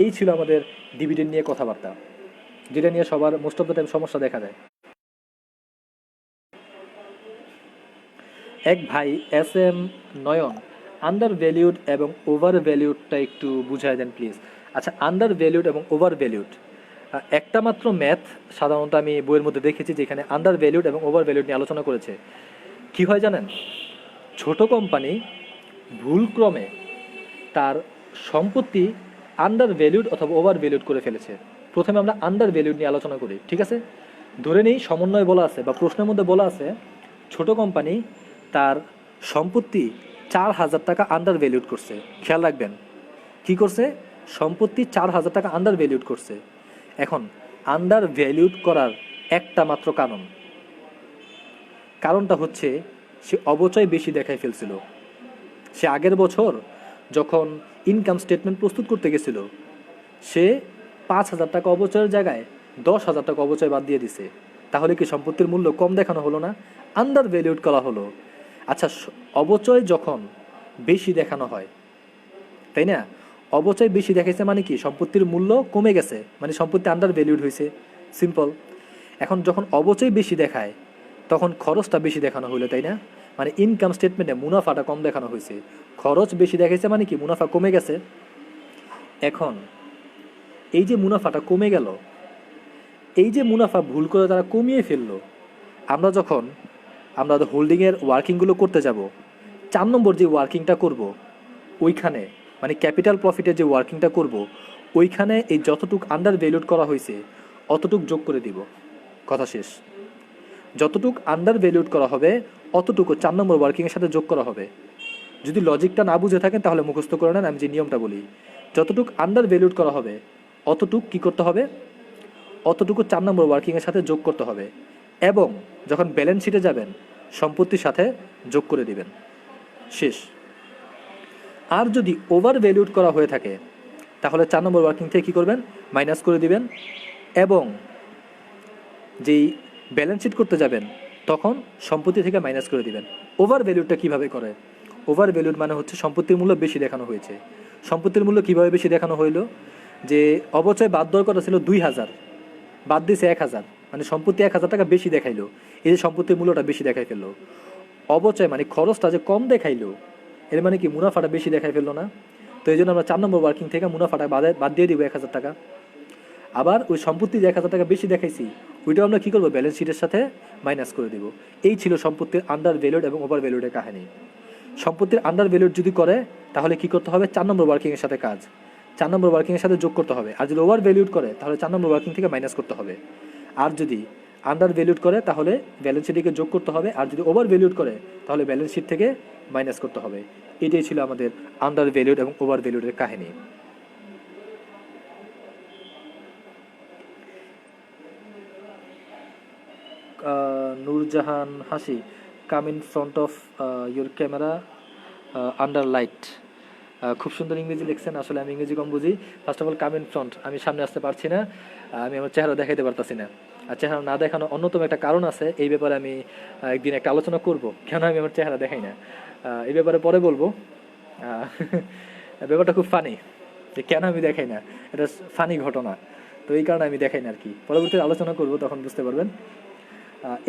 এই ছিল আমাদের ডিভিডেন্ড নিয়ে কথাবার্তা। যেটা নিয়ে সবার মোস্ট অফ দ্য টাইম সমস্যা দেখা যায়। এক ভাই এস এম নয়ন, আন্ডার ভ্যালিউড এবং ওভার ভ্যালিউডটা একটু বুঝাই দেন প্লিজ। আচ্ছা, আন্ডার ভ্যালিউড এবং ওভার ভ্যালিউড একটা মাত্র ম্যাথ সাধারণত আমি বইয়ের মধ্যে দেখেছি যেখানে আন্ডার ভ্যালিউড এবং ওভার ভ্যালিউড নিয়ে আলোচনা করেছে। কি হয় জানেন, ছোট কোম্পানি ভুলক্রমে তার সম্পত্তি আন্ডার ভ্যালিউড অথবা ওভার ভ্যালিউড করে ফেলেছে। প্রথমে আমরা আন্ডার ভ্যালিউড নিয়ে আলোচনা করি, ঠিক আছে? ধরে নেই সমন্বয় বলা আছে বা প্রশ্নের মধ্যে বলা আছে ছোট কোম্পানি তার সম্পত্তি 4,000 টাকা আন্ডার ভ্যালিউড করছে। খেয়াল রাখবেন, কি করছে? সম্পত্তি 4,000 টাকা আন্ডার ভ্যালিউড করছে। এখন আন্ডার ভ্যালিউড করার একটা মাত্র কারণটা হচ্ছে সে অবচয় বেশি দেখায় ফেলছিল। সে আগের বছর যখন ইনকাম স্টেটমেন্ট প্রস্তুত করতে গেছিল, সে 5,000 টাকা অবচয়ের জায়গায় 10,000 টাকা অবচয় বাদ দিয়ে দিছে। তাহলে কি সম্পত্তির মূল্য কম দেখানো হলো না? আন্ডার ভ্যালিউড করা হলো। আচ্ছা, অবচয় যখন বেশি দেখানো হয়, তাই না? অবচয় বেশি দেখাইছে মানে কি? সম্পত্তির মূল্য কমে গেছে, মানে সম্পত্তি আন্ডার ভ্যালিউড হয়েছে, সিম্পল। এখন যখন অবচয় বেশি দেখায় তখন খরচটা বেশি দেখানো হলো, তাই না? মানে ইনকাম স্টেটমেন্টে মুনাফাটা কম দেখানো হয়েছে, খরচ বেশি দেখাইছে মানে কি? মুনাফা কমে গেছে। এখন এই যে মুনাফাটা কমে গেল, এই যে মুনাফা ভুল করে তারা কমিয়ে ফেললো, আমরা যখন আমরা হোল্ডিংয়ের ওয়ার্কিংগুলো করতে যাব, 4 নম্বর যে ওয়ার্কিংটা করব ওইখানে, মানে ক্যাপিটাল প্রফিটের যে ওয়ার্কিংটা করব ওইখানে এই যতটুক আন্ডার ভ্যালুড করা হয়েছে অতটুক যোগ করে দিব। কথা শেষ। যতটুক আন্ডার ভ্যালুড করা হবে অতটুকু 4 নম্বর ওয়ার্কিংয়ের সাথে যোগ করা হবে। যদি লজিকটা না বুঝে থাকেন তাহলে মুখস্থ করে নেন, আমি যে নিয়মটা বলি। যতটুক আন্ডার ভ্যালুড করা হবে অতটুক কী করতে হবে? অতটুকু 4 নম্বর ওয়ার্কিংয়ের সাথে যোগ করতে হবে, এবং যখন ব্যালেন্স শিটে যাবেন সম্পত্তির সাথে যোগ করে দিবেন। শেষ। আর যদি ওভার ভ্যালুড করা হয়ে থাকে তাহলে 4 নম্বর ওয়ার্কিং থেকে কী করবেন? মাইনাস করে দিবেন, এবং যেই ব্যালেন্স শিট করতে যাবেন তখন সম্পত্তি থেকে মাইনাস করে দিবেন। ওভার ভ্যালুডটা কীভাবে করে? ওভার ভ্যালুড মানে হচ্ছে সম্পত্তির মূল্য বেশি দেখানো হয়েছে। সম্পত্তির মূল্য কীভাবে বেশি দেখানো হইলো? যে অবচয় বাদ দেওয়ার কথা ছিল 2,000, বাদ দিয়েছে 1,000, মানে সম্পত্তি 1,000 টাকা বেশি দেখাইলো। এই যে সম্পত্তির মূল্যটা বেশি দেখাই ফেললো। অবচয় মানে খরচটা যে কম দেখাইলো, এর মানে কি মুনাফাটা বেশি দেখাই ফেললো না? তো এই জন্য আমরা 4 নম্বর ওয়ার্কিং থেকে মুনাফাটা বাদ দিয়ে দিব 1,000 টাকা। আবার ওই সম্পত্তি যে 1,000 টাকা বেশি দেখাইছি ওইটাও আমরা কী করবো? ব্যালেন্স শিটের সাথে মাইনাস করে দিব। এই ছিল সম্পত্তির আন্ডার ভ্যালুড এবং ওভার ভ্যালুডের কাহিনী। সম্পত্তির আন্ডার ভ্যালুড যদি করে তাহলে কি করতে হবে? 4 নম্বর ওয়ার্কিংয়ের সাথে কাজ, 4 নম্বর ওয়ার্কিংয়ের সাথে যোগ করতে হবে। আর যদি ওভার ভ্যালুড করে তাহলে 4 নম্বর ওয়ার্কিং থেকে মাইনাস করতে হবে। আর যদি আন্ডার ভ্যালুড করে তাহলে ব্যালেন্স শিটে যোগ করতে হবে। আর যদি ওভার ভ্যালুড করে তাহলে ব্যালেন্স শিট থেকে মাইনাস করতে হবে। এটাই ছিল আমাদের আন্ডার ভ্যালুড এবং ওভার ভ্যালুডের কাহিনী। নূরজাহান হাসি, come in front of your camera under light. খুব সুন্দর ইংরেজি লিখছেন, আসলে আমি ইংরেজি কম বুঝি। First of all, come in front, আমি সামনে আসতে পারছি না, আমি আমার চেহারা দেখাইতে পারতাছি না। আর চেহারা না দেখানো অন্যতম একটা কারণ আছে, এই ব্যাপারে আমি একদিন একটা আলোচনা করব, কেন আমি আমার চেহারা দেখাই না। এই ব্যাপারে পরে বলবো। ব্যাপারটা খুব ফানি, যে কেন আমি দেখাই না, এটা ফানি ঘটনা, তো এই কারণে আমি দেখাই না আর কি। পরবর্তীতে আলোচনা করব, তখন বুঝতে পারবেন।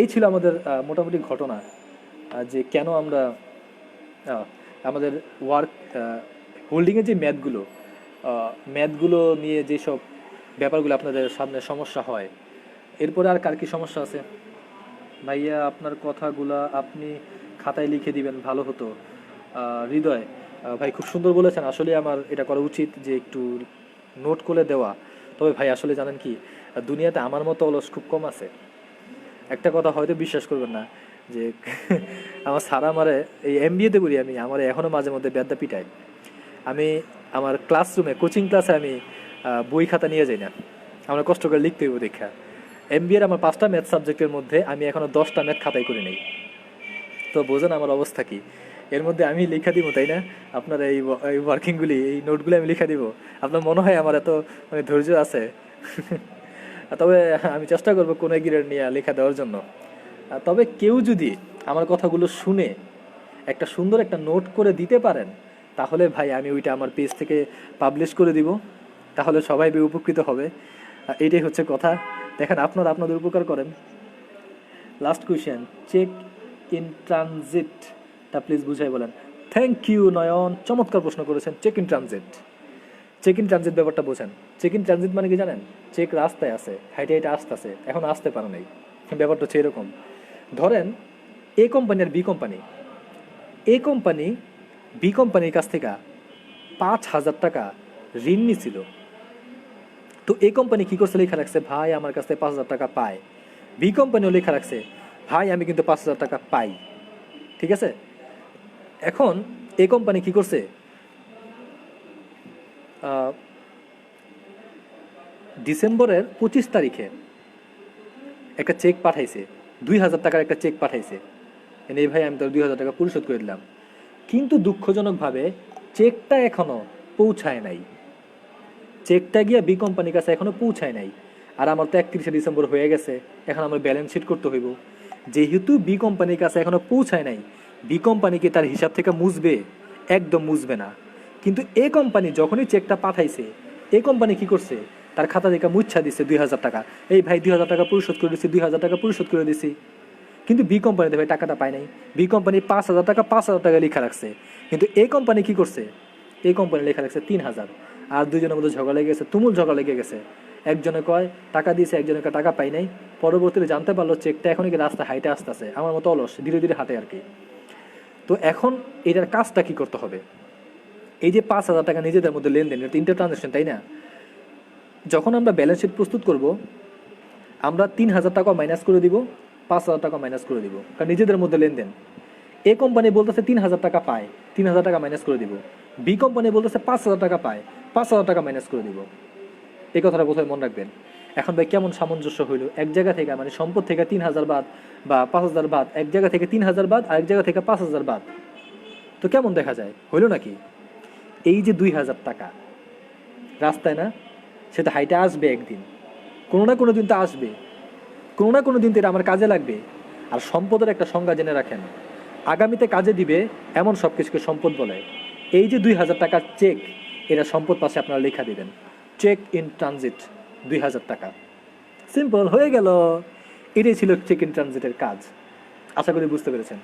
এই ছিল আমাদের মোটামুটি ঘটনা, যে কেন আমরা আমাদের ওয়ার্ক হোল্ডিংয়ের যে ম্যাথগুলো নিয়ে যেসব ব্যাপারগুলো আপনাদের সামনে সমস্যা হয়। এরপরে আর কার কি সমস্যা আছে? ভাইয়া, আপনার কথাগুলা আপনি খাতায় লিখে দিবেন, ভালো হতো। হৃদয় ভাই, খুব সুন্দর বলেছেন। আসলে আমার এটা করা উচিত যে একটু নোট করে দেওয়া। তবে ভাই আসলে জানেন কি, দুনিয়াতে আমার মতো অলস খুব কম আছে। একটা কথা হয়তো বিশ্বাস করবেন না, যে আমার স্যার আমারে এই এমবিএতে করি আমি, আমার এখনও মাঝে মধ্যে বেদ্যা পিটায়। আমি আমার ক্লাসরুমে কোচিং ক্লাসে আমি বই খাতা নিয়ে যাই না, আমরা কষ্ট করে লিখতে হইব দেখা। এমবিএর আমার 5টা ম্যাথ সাবজেক্টের মধ্যে আমি এখনও 10টা ম্যাথ খাতায় করি নেই। তো বোঝেন আমার অবস্থা কি। এর মধ্যে আমি লিখা দিব, তাই না? আপনার এই ওয়ার্কিংগুলি, এই নোটগুলি আমি লিখা দিব। আপনার মনে হয় আমার এত মানে ধৈর্য আছে? তবে আমি চেষ্টা করবো কোনো গ্রেড নিয়ে লেখা দেওয়ার জন্য। তবে কেউ যদি আমার কথাগুলো শুনে একটা সুন্দর একটা নোট করে দিতে পারেন তাহলে ভাই আমি ওইটা আমার পেজ থেকে পাবলিশ করে দিব, তাহলে সবাই উপকৃত হবে। এইটাই হচ্ছে কথা। দেখেন আপনারা আপনাদের উপকার করেন। লাস্ট কোয়েশ্চেন, চেক ইন ট্রানজিটটা প্লিজ বুঝাই বলেন। থ্যাংক ইউ নয়ন, চমৎকার প্রশ্ন করেছেন। Check in transit, check in transit ব্যাপারটা বোঝেন। চেক ইন ট্রানজিট মানে কি জানেন? চেক রাস্তায় আছে, হাইটে হাইটে আসতেছে, এখন আসতে পারে নাই। ব্যাপারটা হচ্ছে এরকম। ধরেন a company R B company, a company B কোম্পানির কাছ থেকে 5,000 টাকা ঋণ নিছিল। তো এ কোম্পানি কি করছে, লেখা রাখছে ভাই আমার কাছ থেকে 5,000 টাকা পায়। বি কোম্পানিও লেখা রাখছে ভাই আমি কিন্তু 5,000 টাকা পাই। ঠিক আছে, এখন এ কোম্পানি কি করছে, ডিসেম্বরের 25 তারিখে একটা চেক পাঠাইছে, 2,000 টাকার একটা চেক পাঠাইছে। এই ভাই আমি তোর 2,000 টাকা পরিশোধ করে দিলাম। কিন্তু দুঃখজনকভাবে চেকটা এখনো পৌঁছায় নাই, চেকটা গিয়া বি কোম্পানির কাছে এখনো পৌঁছায় নাই। আর আমার তো 31শে ডিসেম্বর হয়ে গেছে, এখন আমার ব্যালেন্স শিট করতে হইব। যেহেতু বি কোম্পানির কাছে এখনো পৌঁছায় নাই, বি কোম্পানিকে তার হিসাব থেকে মুছবে? একদম মুছবে না। কিন্তু এ কোম্পানি যখনই চেকটা পাঠাইছে, এ কোম্পানি কি করছে, তার খাতা থেকে মুচ্ছা দিচ্ছে 2,000 টাকা। এই ভাই 2,000 টাকা পরিশোধ করে দিচ্ছি, 2,000 টাকা পরিশোধ করে দিচ্ছি। কিন্তু বি কোম্পানিতে ভাই টাকাটা পায় নাই। বি কোম্পানি 5,000 টাকা 5,000 টাকা লেখা রাখছে, কিন্তু এ কোম্পানি কি করছে, এই কোম্পানি লেখা রাখছে 3,000। আর দুজনের মধ্যে ঝগড়া লেগে গেছে, তুমুল ঝগড়া লেগে গেছে। একজনে কয় টাকা দিয়েছে, একজনে কয় টাকা পাই নাই। পরবর্তীতে জানতে পারলো চেকটা এখন কি রাস্তা হাইটে আসতেছে, আমার মতো অলস ধীরে ধীরে হাঁটে আর কি। তো এখন এটার কাজটা কি করতে হবে? এই যে 5,000 টাকা নিজেদের মধ্যে লেনদেন, এটা তিনটা ট্রানজাকশন, তাই না? যখন আমরা ব্যালেন্স শিট প্রস্তুত করব, আমরা 3,000 টাকা মাইনাস করে দিব, 5,000 টাকা মাইনাস করে দিব, কারণ নিজেদের মধ্যে লেনদেন। এ কোম্পানি বলতেছে 3,000 টাকা পায়, 3,000 টাকা মাইনাস করে দিব। বি কোম্পানি বলতেছে 5,000 টাকা পায়, 5,000 টাকা মাইনাস করে দিব। এই কথাটা কোথায় মনে রাখবেন। এখন ভাই কেমন সামঞ্জস্য হইল, এক জায়গা থেকে মানে সম্পদ থেকে 3,000 বাদ বা 5,000 বাদ, এক জায়গা থেকে 3,000 বাদ, আরেক জায়গা থেকে 5,000 বাদ, তো কেমন দেখা যায়, হইল নাকি? এই যে 2,000 টাকা রাস্তায় না, সেটা হাইটে আসবে একদিন, কোনো না কোনো দিন তো আসবে, কোনো না কোনো দিন তো এটা আমার কাজে লাগবে। আর সম্পদের একটা সংজ্ঞা জেনে রাখেন, আগামীতে কাজে দিবে এমন সব কিছুকে সম্পদ বলে। এই যে 2,000 টাকার চেক, এরা সম্পদ পাশে আপনারা লেখা দিবেন, চেক ইন ট্রানজিট 2,000 টাকা। সিম্পল হয়ে গেল। এটাই ছিল চেক ইন ট্রানজিটের কাজ। আশা করি বুঝতে পেরেছেন।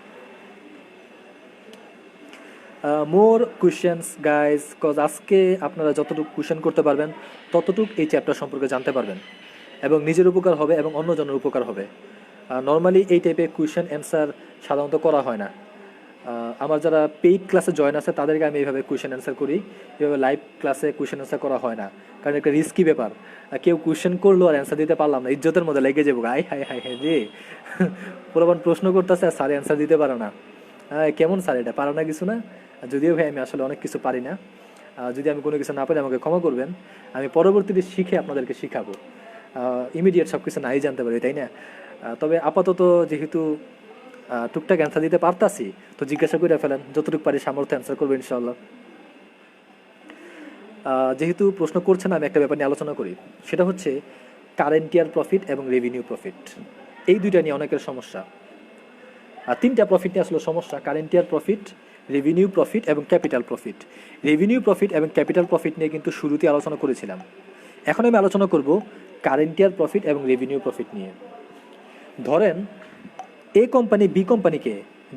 মোর কোয়েশ্চেন্স গাইজ, কজ আজকে আপনারা যতটুকু কোয়েশ্চেন করতে পারবেন ততটুকু এই চ্যাপ্টার সম্পর্কে জানতে পারবেন, এবং নিজের উপকার হবে এবং অন্যজনের উপকার হবে। নর্মালি এই টাইপের কোয়েশ্চেন অ্যান্সার সাধারণত করা হয় না। আমার যারা পেইড ক্লাসে জয়েন আছে তাদেরকে আমি এইভাবে কোয়েশ্চেন অ্যান্সার করি, এভাবে লাইভ ক্লাসে কোয়েশ্চেন অ্যান্সার করা হয় না, কারণ একটা রিস্কি ব্যাপার। কেউ কোয়েশ্চেন করলো আর অ্যান্সার দিতে পারলাম না, ইজ্জতের মধ্যে লেগে যাবো, আই হাই হাই হাই রে পুরোবান প্রশ্ন করতেছে আর স্যার অ্যান্সার দিতে পারে না। কেমন স্যার, এটা পারে না কিছু না? যদিও ভাই আমি আসলে অনেক কিছু পারি না, যদি আমি কোনো কিছু না পারি আমাকে ক্ষমা করবেন, আমি পরবর্তীতে শিখে আপনাদেরকে শিখাবো। ইমিডিয়েট সব কিছু নাই জানতে পারি, তাই না? তবে আপাতত যেহেতু টুকটাক অ্যান্সার দিতে পারতাছি, তো জিজ্ঞাসা করে ফেলেন, যতটুকু পারি সামর্থ্য অ্যান্সার করবো ইনশাল্লাহ। যেহেতু প্রশ্ন করছেন, আমি একটা ব্যাপার নিয়ে আলোচনা করি, সেটা হচ্ছে কারেন্ট ইয়ার প্রফিট এবং রেভিনিউ প্রফিট। এই দুইটা নিয়ে অনেকের সমস্যা। তিনটা প্রফিট নিয়ে আসলে সমস্যা: current year profit, revenue profit এবং ক্যাপিটাল প্রফিট। রেভিনিউ প্রফিট এবং ক্যাপিটাল প্রফিট নিয়ে কিন্তু শুরুতে আলোচনা করেছিলাম। এখন আমি আলোচনা করব কারেন্ট ইয়ার প্রফিট এবং রেভিনিউ প্রফিট নিয়ে। ধরেন এ কোম্পানি বি কোম্পানিকে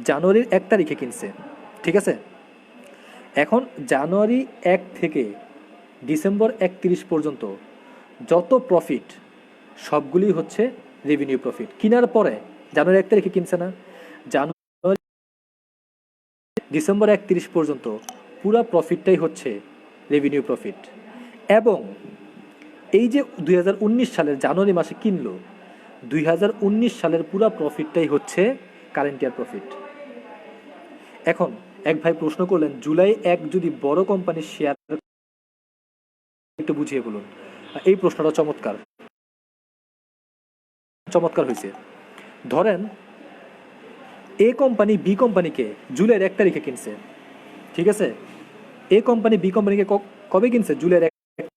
জানুয়ারির 1 তারিখে কিনছে, ঠিক আছে? এখন জানুয়ারি 1 থেকে ডিসেম্বর 31 পর্যন্ত যত প্রফিট সবগুলি হচ্ছে রেভিনিউ প্রফিট। কেনার পরে জানুয়ারি 1 তারিখে কিনছে না, জানুয়ারি ডিসেম্বর 31 পর্যন্ত পুরা প্রফিটটাই হচ্ছে রেভিনিউ প্রফিট। এবং এই যে 2019 সালের জানুয়ারি মাসে কিনলো, 2019 সালের পুরা প্রফিটটাই হচ্ছে কারেন্ট ইয়ার প্রফিট। এখন এক ভাই প্রশ্ন করলেন, জুলাই 1 যদি বড় কোম্পানির শেয়ার, একটু বুঝিয়ে বলুন। এই প্রশ্নটা চমৎকার চমৎকার হয়েছে। ধরেন এ কোম্পানি বি কোম্পানিকে জুলাইয়ের 1 তারিখে কিনছে, ঠিক আছে? এ কোম্পানি বি কোম্পানিকে কবে কিনছে? জুলাইয়ের 1।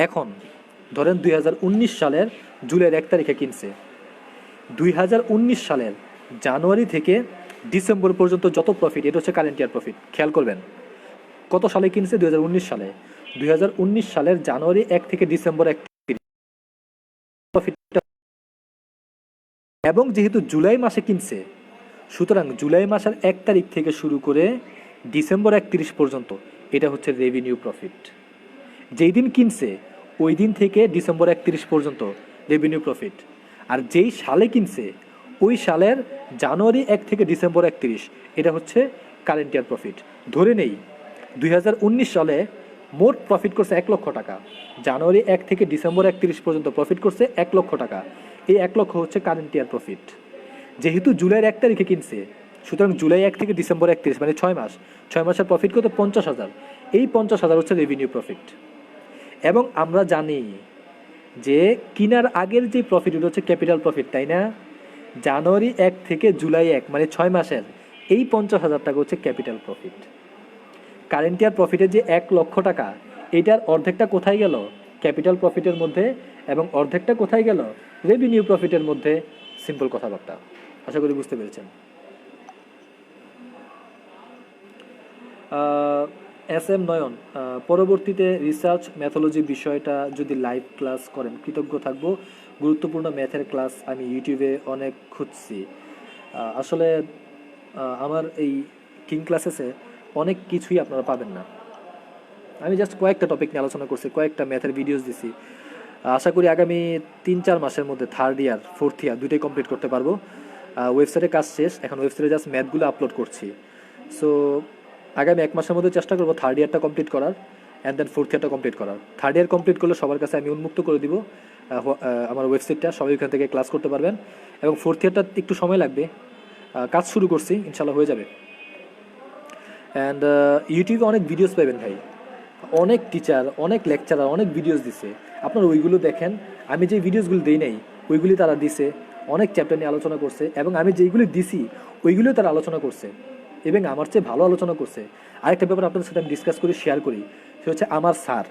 এখন ধরেন 2019 সালের জুলাইয়ের 1 তারিখে কিনছে। 2019 সালের জানুয়ারি থেকে ডিসেম্বর পর্যন্ত যত প্রফিট, এটা হচ্ছে কারেন্ট ইয়ার প্রফিট। খেয়াল করবেন কত সালে কিনছে? 2019 সালে। 2019 সালের জানুয়ারি 1 থেকে ডিসেম্বর 1 প্রফিটটা, এবং যেহেতু জুলাই মাসে কিনছে সুতরাং জুলাই মাসের 1 তারিখ থেকে শুরু করে ডিসেম্বর 31 পর্যন্ত এটা হচ্ছে রেভিনিউ প্রফিট। যেই দিন কিনছে ওই দিন থেকে ডিসেম্বর 31 পর্যন্ত রেভিনিউ প্রফিট। আর যেই সালে কিনছে ওই সালের জানুয়ারি 1 থেকে ডিসেম্বর 31 এটা হচ্ছে কারেন্ট ইয়ার প্রফিট। ধরে নেই 2019 সালে মোট প্রফিট করছে 1 লক্ষ টাকা, জানুয়ারি 1 থেকে ডিসেম্বর 31 পর্যন্ত প্রফিট করছে 1 লক্ষ টাকা। এই 1 লক্ষ হচ্ছে কারেন্ট ইয়ার প্রফিট। যেহেতু জুলাইয়ের 1 তারিখে কিনছে সুতরাং জুলাই 1 থেকে ডিসেম্বর 31 মানে 6 মাসের প্রফিট কত? 50,000। এই 50,000 হচ্ছে রেভিনিউ প্রফিট। এবং আমরা জানি যে কিনার আগের যে প্রফিট ওটা হচ্ছে ক্যাপিটাল প্রফিট, তাই না? জানুয়ারি 1 থেকে জুলাই 1 মানে 6 মাসের এই 50,000 টাকা হচ্ছে ক্যাপিটাল প্রফিট। কারেন্ট ইয়ার প্রফিটের যে 1 লক্ষ টাকা এটার অর্ধেকটা কোথায় গেল? ক্যাপিটাল প্রফিটের মধ্যে, এবং অর্ধেকটা কোথায় গেল? রেভিনিউ প্রফিটের মধ্যে। সিম্পল কথাবার্তা, আশা করি বুঝতে পেরেছেন। এস এম নয়ন, পরবর্তীতে রিসার্চ ম্যাথোলজি বিষয়টা যদি লাইভ ক্লাস করেন কৃতজ্ঞ থাকব। গুরুত্বপূর্ণ ম্যাথের ক্লাস আমি ইউটিউবে অনেক খুঁজছি। আসলে আমার এই কিং ক্লাসেসে অনেক কিছুই আপনারা পাবেন না। আমি জাস্ট কয়েকটা টপিক নিয়ে আলোচনা করছি, কয়েকটা ম্যাথের ভিডিওস দিছি। আশা করি আগামী 3-4 মাসের মধ্যে 3rd ইয়ার 4th ইয়ার দুটোই কমপ্লিট করতে পারবো। ওয়েবসাইটে কাজ শেষ, এখন ওয়েবসাইটে জাস্ট ম্যাথগুলো আপলোড করছি। সো আগামী 1 মাসের মধ্যে চেষ্টা করবো 3rd ইয়ারটা কমপ্লিট করার, অ্যান্ড দেন 4th ইয়ারটা কমপ্লিট করার। 3rd ইয়ার কমপ্লিট করলে সবার কাছে আমি উন্মুক্ত করে দিব আমার ওয়েবসাইটটা, সবাই ওখান থেকে ক্লাস করতে পারবেন। এবং 4th ইয়ারটা একটু সময় লাগবে, কাজ শুরু করছি, ইনশাল্লাহ হয়ে যাবে। অ্যান্ড ইউটিউবে অনেক ভিডিওস পাবেন ভাই, অনেক টিচার, অনেক লেকচারার অনেক ভিডিওস দিছে, আপনারা ওইগুলো দেখেন। আমি যে ভিডিওসগুলো দিই নাই ওইগুলি তারা দিছে, অনেক চ্যাপ্টার নিয়ে আলোচনা করছে, এবং আমি যেইগুলি দিছি ওইগুলিও তারা আলোচনা করছে, এবং আমার চেয়ে ভালো আলোচনা করছে। আরেকটা ব্যাপার আপনাদের সাথে আমি ডিসকাস করি, শেয়ার করি, সে হচ্ছে আমার স্যার,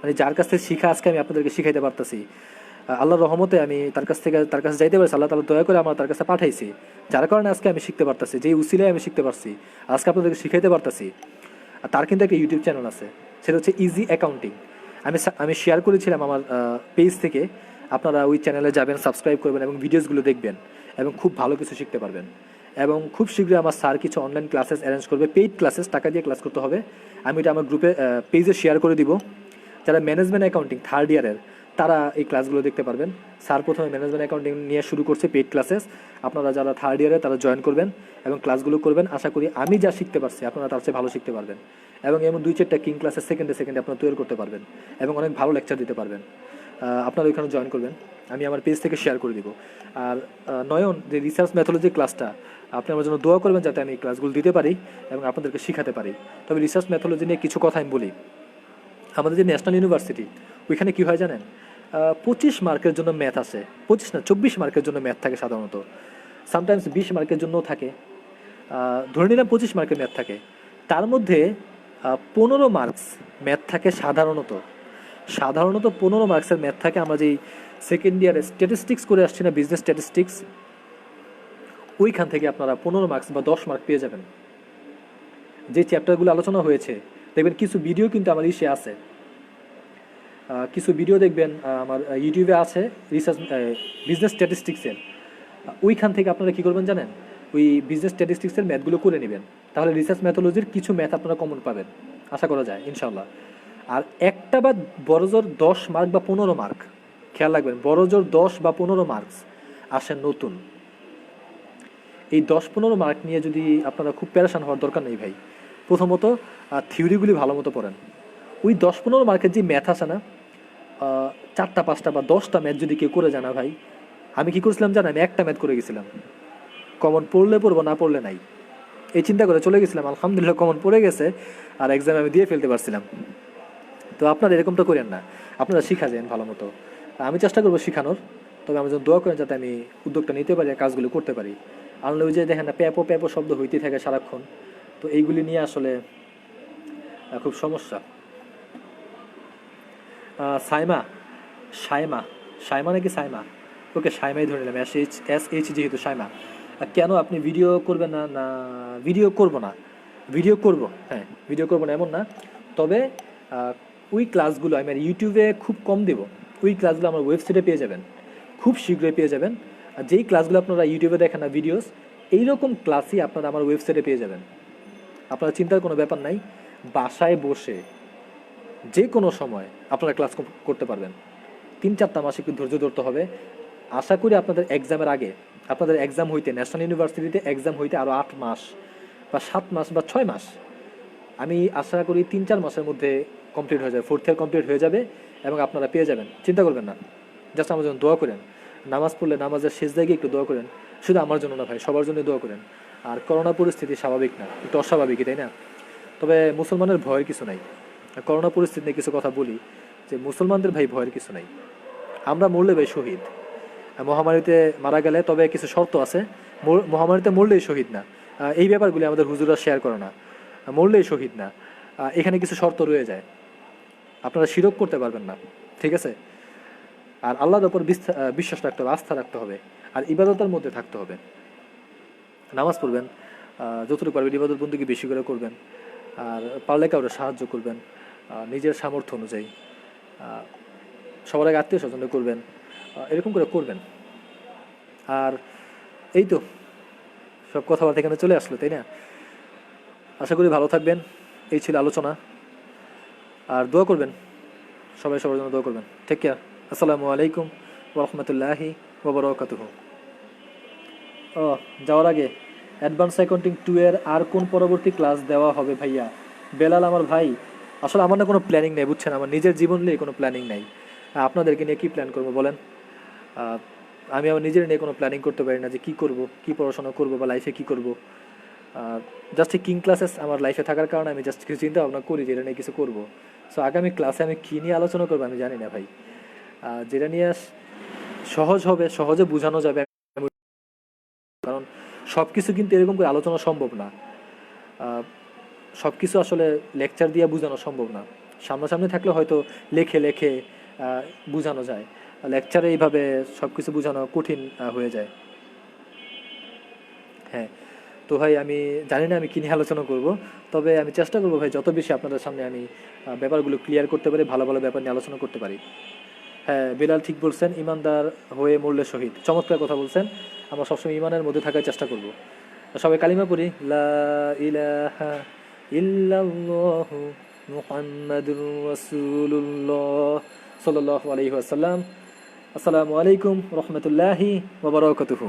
মানে যার কাছ থেকে শিখা আজকে আমি আপনাদেরকে শিখাইতে পারতেছি। আল্লাহর রহমতে আমি তার কাছে যাইতে পারছি, আল্লাহ তাআলা দয়া করে আমার তার কাছে পাঠাইছি, যার কারণে আজকে আমি শিখতে পারতেছি, যেই উসিলায় আমি শিখতে পারছি, আজকে আপনাদেরকে শিখাইতে পারতেছি। আর তার কিন্তু একটা ইউটিউব চ্যানেল আছে, সেটা হচ্ছে ইজি অ্যাকাউন্টিং। আমি শেয়ার করেছিলাম আমার পেজ থেকে, আপনারা ওই চ্যানেলে যাবেন, সাবস্ক্রাইব করবেন এবং ভিডিওসগুলো দেখবেন, এবং খুব ভালো কিছু শিখতে পারবেন। এবং খুব শীঘ্রই আমার স্যার কিছু অনলাইন ক্লাসেস অ্যারেঞ্জ করবে, পেইড ক্লাসেস, টাকা দিয়ে ক্লাস করতে হবে। আমি এটা আমার গ্রুপে পেজে শেয়ার করে দিব। যারা ম্যানেজমেন্ট অ্যাকাউন্টিং 3rd ইয়ারের তারা এই ক্লাসগুলো দেখতে পারবেন। স্যার প্রথমে ম্যানেজমেন্ট অ্যাকাউন্টিং নিয়ে শুরু করছে পেইড ক্লাসেস, আপনারা যারা 3rd ইয়ারে তারা জয়েন করবেন এবং ক্লাসগুলো করবেন। আশা করি আমি যা শিখতে পারছি আপনারা তার চেয়ে ভালো শিখতে পারবেন, এবং এমন 2-4টা কিং ক্লাসেস সেকেন্ডে আপনারা তৈরি করতে পারবেন, এবং অনেক ভালো লেকচার দিতে পারবেন। আপনারা ওইখানে জয়েন করবেন, আমি আমার পেজ থেকে শেয়ার করে দিব। আর নয়ন, যে রিসার্চ ম্যাথোলজি ক্লাসটা, আপনি আমার জন্য দোয়া করবেন যাতে আমি এই ক্লাসগুলো দিতে পারি এবং আপনাদেরকে শেখাতে পারি। তবে রিসার্চ ম্যাথোলজি নিয়ে কিছু কথা আমি বলি। আমাদের যে ন্যাশনাল ইউনিভার্সিটি, ওইখানে কী হয় জানেন, 25 মার্কের জন্য ম্যাথ আছে, 24 মার্কের জন্য ম্যাথ থাকে সাধারণত, সামটাইমস 20 মার্কের জন্যও থাকে। ধরে নিলাম 25 মার্কের ম্যাথ থাকে, তার মধ্যে 15 মার্কস ম্যাথ থাকে সাধারণত 15 মার্কসের ম্যাথ থাকে। আমরা যেই সেকেন্ড ইয়ারে স্ট্যাটিস্টিক্স করে আসছি না, বিজনেস স্ট্যাটিস্টিক্স, ওইখান থেকে আপনারা 15 মার্কস বা 10 মার্ক পেয়ে যাবেন। যে চ্যাপ্টারগুলো আলোচনা হয়েছে দেখবেন, কিছু ভিডিও কিন্তু আমার ইসে আছে, কিছু ভিডিও দেখবেন আমার ইউটিউবে আছে রিসার্চ বিজনেস স্ট্যাটিস্টিক্সের। ওইখান থেকে আপনারা কী করবেন জানেন, ওই বিজনেস স্ট্যাটিস্টিক্সের ম্যাথগুলো করে নেবেন, তাহলে রিসার্চ ম্যাথোলজির কিছু ম্যাথ আপনারা কমন পাবেন, আশা করা যায় ইনশাল্লাহ। আর একটা বা বড়জোর 10 মার্ক বা 15 মার্ক, খেয়াল রাখবেন, বড়জোর 10 বা 15 মার্কস আসে নতুন। এই 10-15 মার্ক নিয়ে যদি আপনারা খুব প্যারেশান হওয়ার দরকার নেই ভাই। প্রথমত থিওরিগুলি ভালো মতো পড়েন। ওই 10-15 মার্কের যে ম্যাথ আছে না, 4টা 5টা বা 10টা ম্যাথ যদি কেউ করে জানা ভাই, আমি কী করেছিলাম জানা, আমি একটা ম্যাথ করে গেছিলাম, কমন পড়লে পড়বো, না পড়লে নাই, এই চিন্তা করে চলে গেছিলাম। আলহামদুলিল্লাহ কমন পড়ে গেছে, আর এক্সামে আমি দিয়ে ফেলতে পারছিলাম। তো আপনারা এরকমটা করেন না, আপনারা শিখা যান ভালো মতো। আমি চেষ্টা করবো শেখানোর, তবে আমার জন্য দোয়া করেন যাতে আমি উদ্যোগটা নিতে পারি আর কাজগুলো করতে পারি। আনলে ওই যে দেখেন না, প্যাপো শব্দ হইতে থাকে সারাক্ষণ, তো এইগুলি নিয়ে আসলে খুব সমস্যা। সাইমা নাকি সাইমা, ওকে সাইমাই ধরে নিলাম, SH যেহেতু সাইমা। কেন আপনি ভিডিও করবেন না? না, ভিডিও করব না, ভিডিও করব, হ্যাঁ ভিডিও করব না এমন না, তবে ওই ক্লাসগুলো আমি ইউটিউবে খুব কম দেব, ওই ক্লাসগুলো আমার ওয়েবসাইটে পেয়ে যাবেন। খুব শীঘ্রই পেয়ে যাবেন। আর যেই ক্লাসগুলো আপনারা ইউটিউবে দেখেন না ভিডিওস, এইরকম ক্লাসই আপনারা আমার ওয়েবসাইটে পেয়ে যাবেন। আপনারা চিন্তার কোনো ব্যাপার নাই, বাসায় বসে যে কোনো সময় আপনারা ক্লাস করতে পারবেন। 3-4টা মাস একটু ধৈর্য ধরতে হবে। আশা করি আপনাদের এক্সামের আগে, আপনাদের এক্সাম হইতে, ন্যাশনাল ইউনিভার্সিটিতে এক্সাম হইতে আরও 8 মাস বা 7 মাস বা 6 মাস, আমি আশা করি 3-4 মাসের মধ্যে কমপ্লিট হয়ে যাবে, 4th ইয়ার কমপ্লিট হয়ে যাবে এবং আপনারা পেয়ে যাবেন। চিন্তা করবেন না, জাস্ট আমার জন্য দোয়া করেন। নামাজ পড়লে নামাজের শেষ জায়গায় একটু দোয়া করেন, শুধু আমার জন্য না ভাই, সবার জন্য দোয়া করেন। আর করোনা পরিস্থিতি স্বাভাবিক না, একটু অস্বাভাবিকই, তাই না? তবে মুসলমানের ভয়ের কিছু নাই। করোনা পরিস্থিতি নিয়ে কিছু কথা বলি, যে মুসলমানদের ভাই ভয়ের কিছু নাই। আমরা মরলে ভাই শহীদ, মহামারীতে মারা গেলে তবে কিছু শর্ত আছে, মহামারীতে মরলেই শহীদ না। এই ব্যাপারগুলি আমাদের হুজুররা শেয়ার করে না, মরলেই শহীদ না, এখানে কিছু শর্ত রয়ে যায়। আপনারা শিরক করতে পারবেন না, ঠিক আছে? আর আল্লাহর ওপর বিশ্বাস রাখতে হবে, আস্থা রাখতে হবে, আর ইবাদতের মধ্যে থাকতে হবে। নামাজ পড়বেন, যতটুকু পারবেন ইবাদত বন্দেগী বেশি করে করবেন, আর পারলে কাউকে সাহায্য করবেন নিজের সামর্থ্য অনুযায়ী, সবার আগে আত্মীয় স্বজন করবেন, এরকম করে করবেন। আর এই তো সব কথাবার্তা এখানে চলে আসলো, তাই না? আশা করি ভালো থাকবেন। এই ছিল আলোচনা। আর দোয়া করবেন, সবাই সবার জন্য দোয়া করবেন। Take care. আসসালামু আলাইকুম ওয়া রাহমাতুল্লাহি ওয়া বারাকাতুহু। ও, যাওয়ার আগে অ্যাডভান্স অ্যাকাউন্টিং 2 এর আর কোন পরবর্তী ক্লাস দেওয়া হবে ভাইয়া? বেলাল আমার ভাই, আসলে আমার না কোনো প্ল্যানিং নেই, বুঝছেন? আমার নিজের জীবন নিয়ে কোনো প্ল্যানিং নেই। আপনাদেরকে নিয়ে কী প্ল্যান করবো বলেন? আমি আমার নিজের নিয়ে কোনো প্ল্যানিং করতে পারি না যে কী করব, কী পড়াশোনা করব বা লাইফে কী করব। জাস্ট কিং ক্লাসেস আমার লাইফে থাকার কারণে আমি জাস্ট কিছু চিন্তা ভাবনা করি যে এটা নিয়ে কিছু করবো। সো আগামী ক্লাসে আমি কী নিয়ে আলোচনা করবো আমি জানি না ভাই। যেটা নিয়ে সহজ হবে, সহজে বোঝানো যাবে, কারণ সব কিছু কিন্তু এরকম করে আলোচনা সম্ভব না। সব কিছু আসলে লেকচার দিয়ে বোঝানো সম্ভব না। সামনাসামনি থাকলে হয়তো লেখে লেখে বোঝানো যায়, লেকচারে এইভাবে সব কিছু বোঝানো কঠিন হয়ে যায়। হ্যাঁ, তো ভাই আমি জানি না আমি কী নিয়ে আলোচনা করব, তবে আমি চেষ্টা করবো ভাই যত বেশি আপনাদের সামনে আমি ব্যাপারগুলো ক্লিয়ার করতে পারি, ভালো ভালো ব্যাপার নিয়ে আলোচনা করতে পারি। হ্যাঁ, বিলাল ঠিক বলছেন, ইমানদার হয়ে মরলে শহীদ, চমৎকার কথা বলছেন। আমরা সবসময় ইমানের মধ্যে থাকার চেষ্টা করব। সবাই কালিমা পড়ি, লা ইলাহা ইল্লাল্লাহু মুহাম্মাদুর রাসূলুল্লাহ সাল্লাল্লাহু আলাইহি ওয়াসাল্লাম। আসসালামু আলাইকুম রহমতুল্লাহি ওয়া বারাকাতুহু।